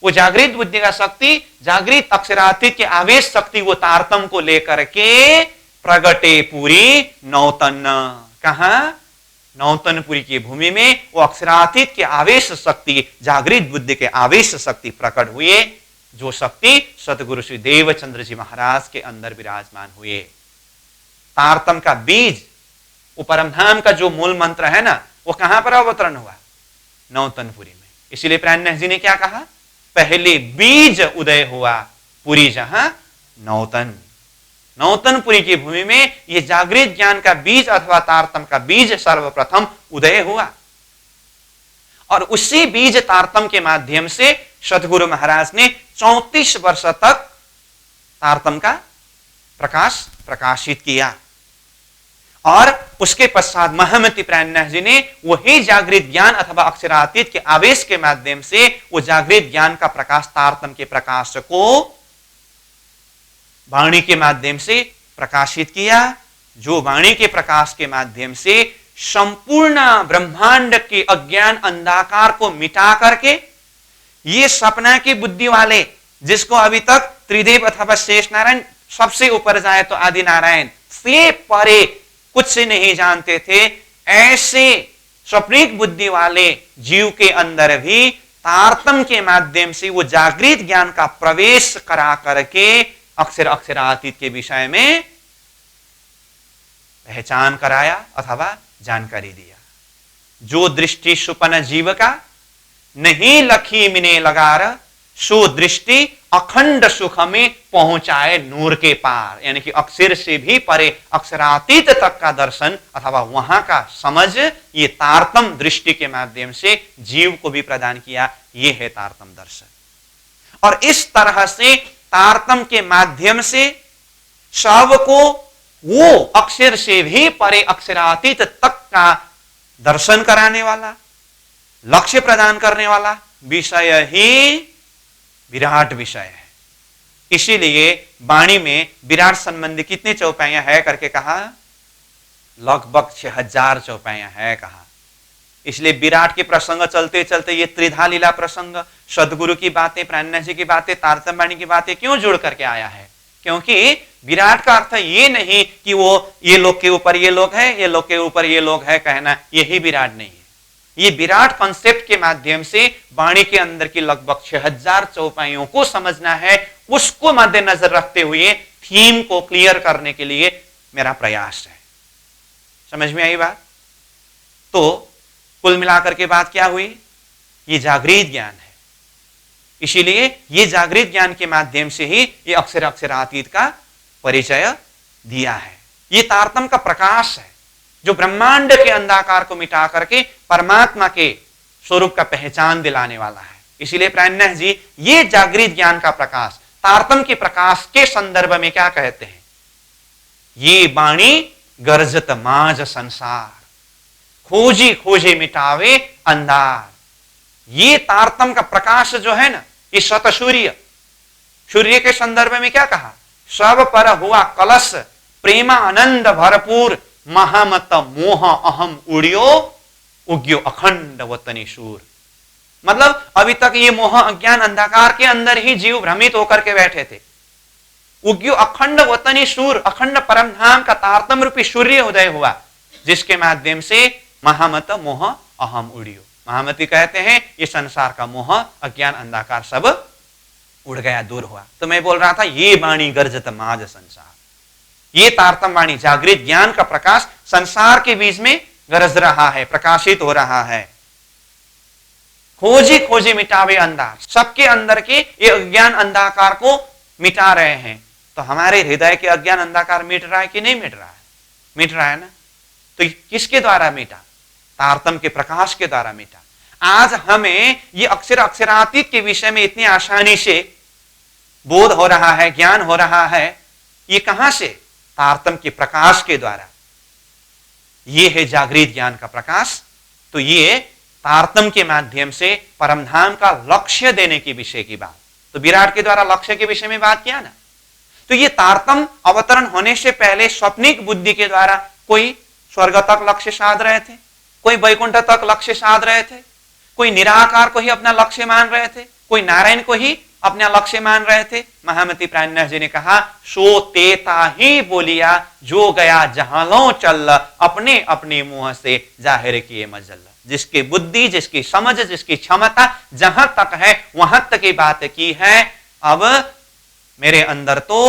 वो जागृत बुद्धि का शक्ति जागृत अक्षरातीत के आवेश शक्ति वो तारतम को लेकर के प्रगटे पूरी नौतन। कहा? नौतनपुरी की भूमि में वो अक्षरातीत के आवेश शक्ति जागृत बुद्धि के आवेश शक्ति प्रकट हुए, जो शक्ति सतगुरु श्री देवचंद्र जी महाराज के अंदर विराजमान हुए। तारतम का बीज, वो परमधाम का जो मूल मंत्र है ना, वो कहां पर अवतरण हुआ? नौतनपुरी में। इसीलिए प्राज्ञ जी ने क्या कहा, पहले बीज उदय हुआ पुरी जहां नौतन। नौतनपुरी की भूमि में यह जागृत ज्ञान का बीज अथवा तारतम का बीज सर्वप्रथम उदय हुआ, और उसी बीज तारतम के माध्यम से सतगुरु महाराज ने 34 वर्ष तक तारतम का प्रकाश प्रकाशित किया, और उसके पश्चात महामती प्राज्ञ जी ने वही जागृत ज्ञान अथवा अक्षरातीत के आवेश के माध्यम से वो जागृत ज्ञान का प्रकाश तारतम के प्रकाश को वाणी के माध्यम से प्रकाशित किया, जो वाणी के प्रकाश के माध्यम से संपूर्ण ब्रह्मांड के अज्ञान अंधकार को मिटा करके ये सपना की बुद्धि वाले, जिसको अभी तक त्रिदेव अथवा शेष नारायण सबसे ऊपर जाए तो आदि नारायण से परे कुछ से नहीं जानते थे, ऐसे स्वप्निक बुद्धि वाले जीव के अंदर भी तारतम के माध्यम से वो जागृत ज्ञान का प्रवेश करा करके अक्षर अक्षरातीत के विषय में पहचान कराया अथवा जानकारी दिया। जो दृष्टि सुपन जीव का नहीं लखी मिने लगार, सो दृष्टि अखंड सुख में पहुंचाए नूर के पार, यानी कि अक्षर से भी परे अक्षरातीत तक का दर्शन अथवा वहां का समझ ये तारतम दृष्टि के माध्यम से जीव को भी प्रदान किया। ये है तारतम दर्शन। और इस तरह से तारतम के माध्यम से सबको वो अक्षर से भी परे अक्षरातीत तक का दर्शन कराने वाला, लक्ष्य प्रदान करने वाला विषय ही विराट विषय है। इसीलिए वाणी में विराट संबंधी कितने चौपाइयां है करके कहा, लगभग 6000 चौपाइयां है कहा। इसलिए विराट के प्रसंग चलते चलते ये त्रिधा लीला प्रसंग, सदगुरु की बातें, प्राज्ञ जी की बातें, तारतम वाणी की बातें क्यों जोड़ करके आया है? क्योंकि विराट का अर्थ ये नहीं कि वो ये लोग के ऊपर ये लोग है, ये लोग के ऊपर ये लोग है कहना, यही विराट नहीं है। ये विराट कॉन्सेप्ट के माध्यम से वाणी के अंदर की लगभग 6000 चौपाइयों को समझना है, उसको मद्देनजर रखते हुए थीम को क्लियर करने के लिए मेरा प्रयास है। समझ में आई बात? तो कुल मिलाकर के बात क्या हुई? ये जागृत ज्ञान है। इसीलिए ये जागृत ज्ञान के माध्यम से ही ये अक्षर अक्षरातीत का परिचय दिया है। ये तारतम का प्रकाश है जो ब्रह्मांड के अंधकार को मिटा करके परमात्मा के स्वरूप का पहचान दिलाने वाला है। इसीलिए प्राज्ञ जी ये जागृत ज्ञान का प्रकाश तारतम के प्रकाश के संदर्भ में क्या कहते हैं? ये वाणी गर्जत माज संसार, खोजी खोजे मिटावे अंधार। ये तारतम का प्रकाश जो है ना, ये सत सूर्य, सूर्य के संदर्भ में क्या कहा? सब पर हुआ कलश, प्रेमा आनंद भरपूर, महामत मोह अहम उड़ियो, उग्यो अखंड वतनी सूर। मतलब अभी तक ये मोह अज्ञान अंधकार के अंदर ही जीव भ्रमित होकर के बैठे थे। उग्यो अखंड वतनी सूर, अखंड परम धाम का तारतम रूपी सूर्य उदय हुआ, जिसके माध्यम से महामत मोह अहम उड़ियो। महामती कहते हैं ये संसार का मोह अज्ञान अंधकार सब उड़ गया, दूर हुआ। तो मैं बोल रहा था ये वाणी गर्जत माज संसार, ये तारतम वाणी जागृत ज्ञान का प्रकाश संसार के बीच में गरज रहा है, प्रकाशित हो रहा है। खोजी खोजी मिटावे अंधार, सबके अंदर के ये अज्ञान अंधकार को मिटा रहे हैं। तो हमारे हृदय के अज्ञान अंधकार मिट रहा है कि नहीं मिट रहा है? मिट रहा है ना। तो किसके द्वारा मिटा? तारतम के प्रकाश के द्वारा मिटा। आज हमें ये अक्षर अक्षरातीत के विषय में इतनी आसानी से बोध हो रहा है, ज्ञान हो रहा है, ये कहां से? तारतम के प्रकाश के द्वारा। ये है जागृत ज्ञान का प्रकाश। तो ये तारतम के माध्यम से परमधाम का लक्ष्य देने की विषय की बात। तो विराट के द्वारा लक्ष्य के विषय में बात किया ना। तो ये तारतम अवतरण होने से पहले स्वप्निक बुद्धि के द्वारा कोई स्वर्ग तक लक्ष्य साध रहे थे, कोई वैकुंठ तक लक्ष्य साध रहे थे, कोई निराकार को ही अपना लक्ष्य मान रहे थे, कोई नारायण को ही अपना लक्ष्य मान रहे थे। महामती प्राणनाथ जी ने कहा, सो तेता ही बोलिया, जो गया जहां लो चल, अपने अपने मुंह से जाहिर किए मजल। जिसकी बुद्धि, जिसकी समझ, जिसकी क्षमता जहां तक है वहां तक की बात की है। अब मेरे अंदर तो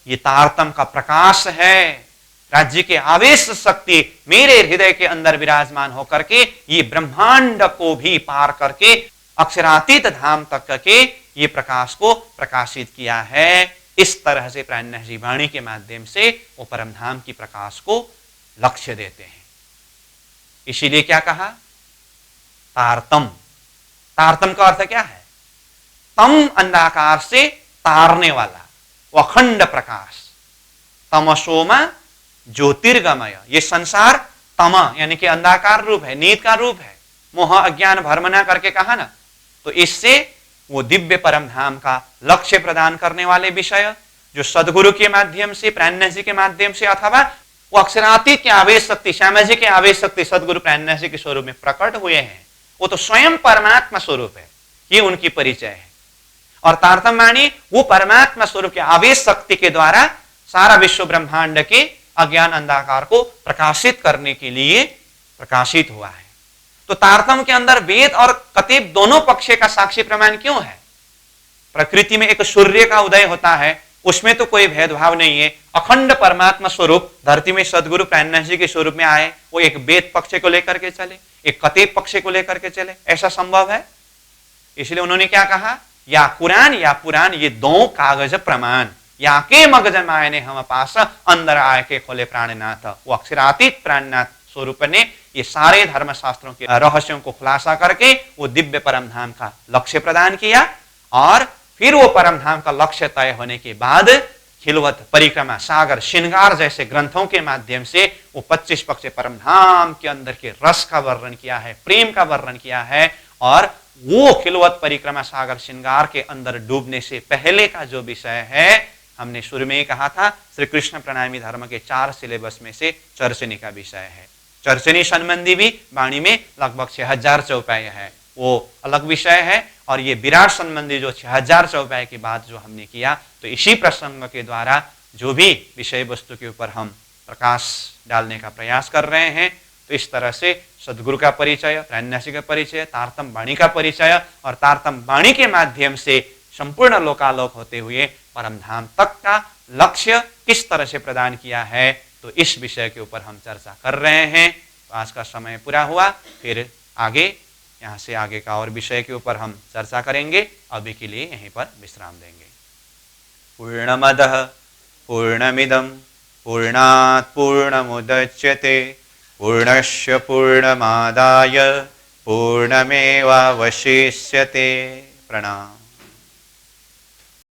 ये तारतम का प्रकाश है, राज्य के आवेश शक्ति मेरे हृदय के अंदर विराजमान होकर के ये ब्रह्मांड को भी पार करके अक्षरातीत धाम तक के ये प्रकाश को प्रकाशित किया है। इस तरह से प्राणनाथ जी वाणी के माध्यम से वो परम धाम की प्रकाश को लक्ष्य देते हैं। इसीलिए क्या कहा? तारतम। तारतम का अर्थ क्या है? तम अंधकार से तारने वाला, वो अखंड प्रकाश। तमसोमा ज्योतिर्गमय। ये संसार तमा यानी कि अंधकार रूप है, नीत का रूप है, मोह अज्ञान भ्रमना करके कहा ना। तो इससे वो दिव्य परम धाम का लक्ष्य प्रदान करने वाले विषय जो सदगुरु के माध्यम से, प्राणनाथ जी के माध्यम से, अथवा वो अक्षरातीत के आवेश शक्ति, श्यामा जी के आवेश शक्ति सदगुरु प्राणनाथ जी के स्वरूप में प्रकट हुए हैं, वो तो स्वयं परमात्मा स्वरूप है। ये उनकी परिचय है। और तारतम वाणी वो परमात्मा स्वरूप के आवेश शक्ति के द्वारा सारा विश्व ब्रह्मांड के अज्ञान अंधकार को प्रकाशित करने के लिए प्रकाशित हुआ है। तो तारतम के अंदर वेद और कतिब दोनों पक्ष का साक्षी प्रमाण क्यों है? प्रकृति में एक सूर्य का उदय होता है, उसमें तो कोई भेदभाव नहीं है। अखंड परमात्मा स्वरूप धरती में सदगुरु प्राणनाथ जी के स्वरूप में आए, वो एक वेद पक्ष को लेकर के चले, एक कतिब पक्ष को लेकर के चले, ऐसा संभव है? इसलिए उन्होंने क्या कहा? या कुरान या पुराण, ये दो कागज प्रमाण, या के मगज मायने हम पास, अंदर आए के खोले प्राणनाथ। वो अक्षरातीत प्राणनाथ स्वरूप ने ये सारे धर्म शास्त्रों के रहस्यों को खुलासा करके वो दिव्य परम धाम का लक्ष्य प्रदान किया। और फिर वो परम धाम का लक्ष्य तय होने के बाद खिलवत, परिक्रमा, सागर, श्रृंगार जैसे ग्रंथों के माध्यम से वो 25 पक्ष परम धाम के अंदर के रस का वर्णन किया है, प्रेम का वर्णन किया है। और वो खिलवत, परिक्रमा, सागर, श्रृंगार के अंदर डूबने से पहले का जो विषय है, हमने शुरू में ही कहा था, श्री कृष्ण प्रणामी धर्म के 4 सिलेबस में से चर्चनी का विषय है। चर्चनी संबंधी भी वाणी में लगभग 6000 चौपाई है, वो अलग विषय है। और ये विराट संबंधी जो 6000 चौपाई की बात जो हमने किया, तो इसी प्रसंग के द्वारा जो भी विषय वस्तु के ऊपर हम प्रकाश डालने का प्रयास कर रहे हैं, तो इस तरह से सदगुरु का परिचय, प्राणनाथ जी का परिचय, तारतम वाणी का परिचय, और तारतम वाणी के माध्यम से संपूर्ण लोकालोक होते हुए परम धाम तक का लक्ष्य किस तरह से प्रदान किया है, तो इस विषय के ऊपर हम चर्चा कर रहे हैं। तो आज का समय पूरा हुआ, फिर आगे यहाँ से आगे का और विषय के ऊपर हम चर्चा करेंगे। अभी के लिए यहीं पर विश्राम देंगे। पूर्णमदः पूर्णमिदं पूर्णात् पूर्णमुदच्यते पूर्णस्य पूर्णमादाय पूर्णमेवावशिष्यते। प्रणाम।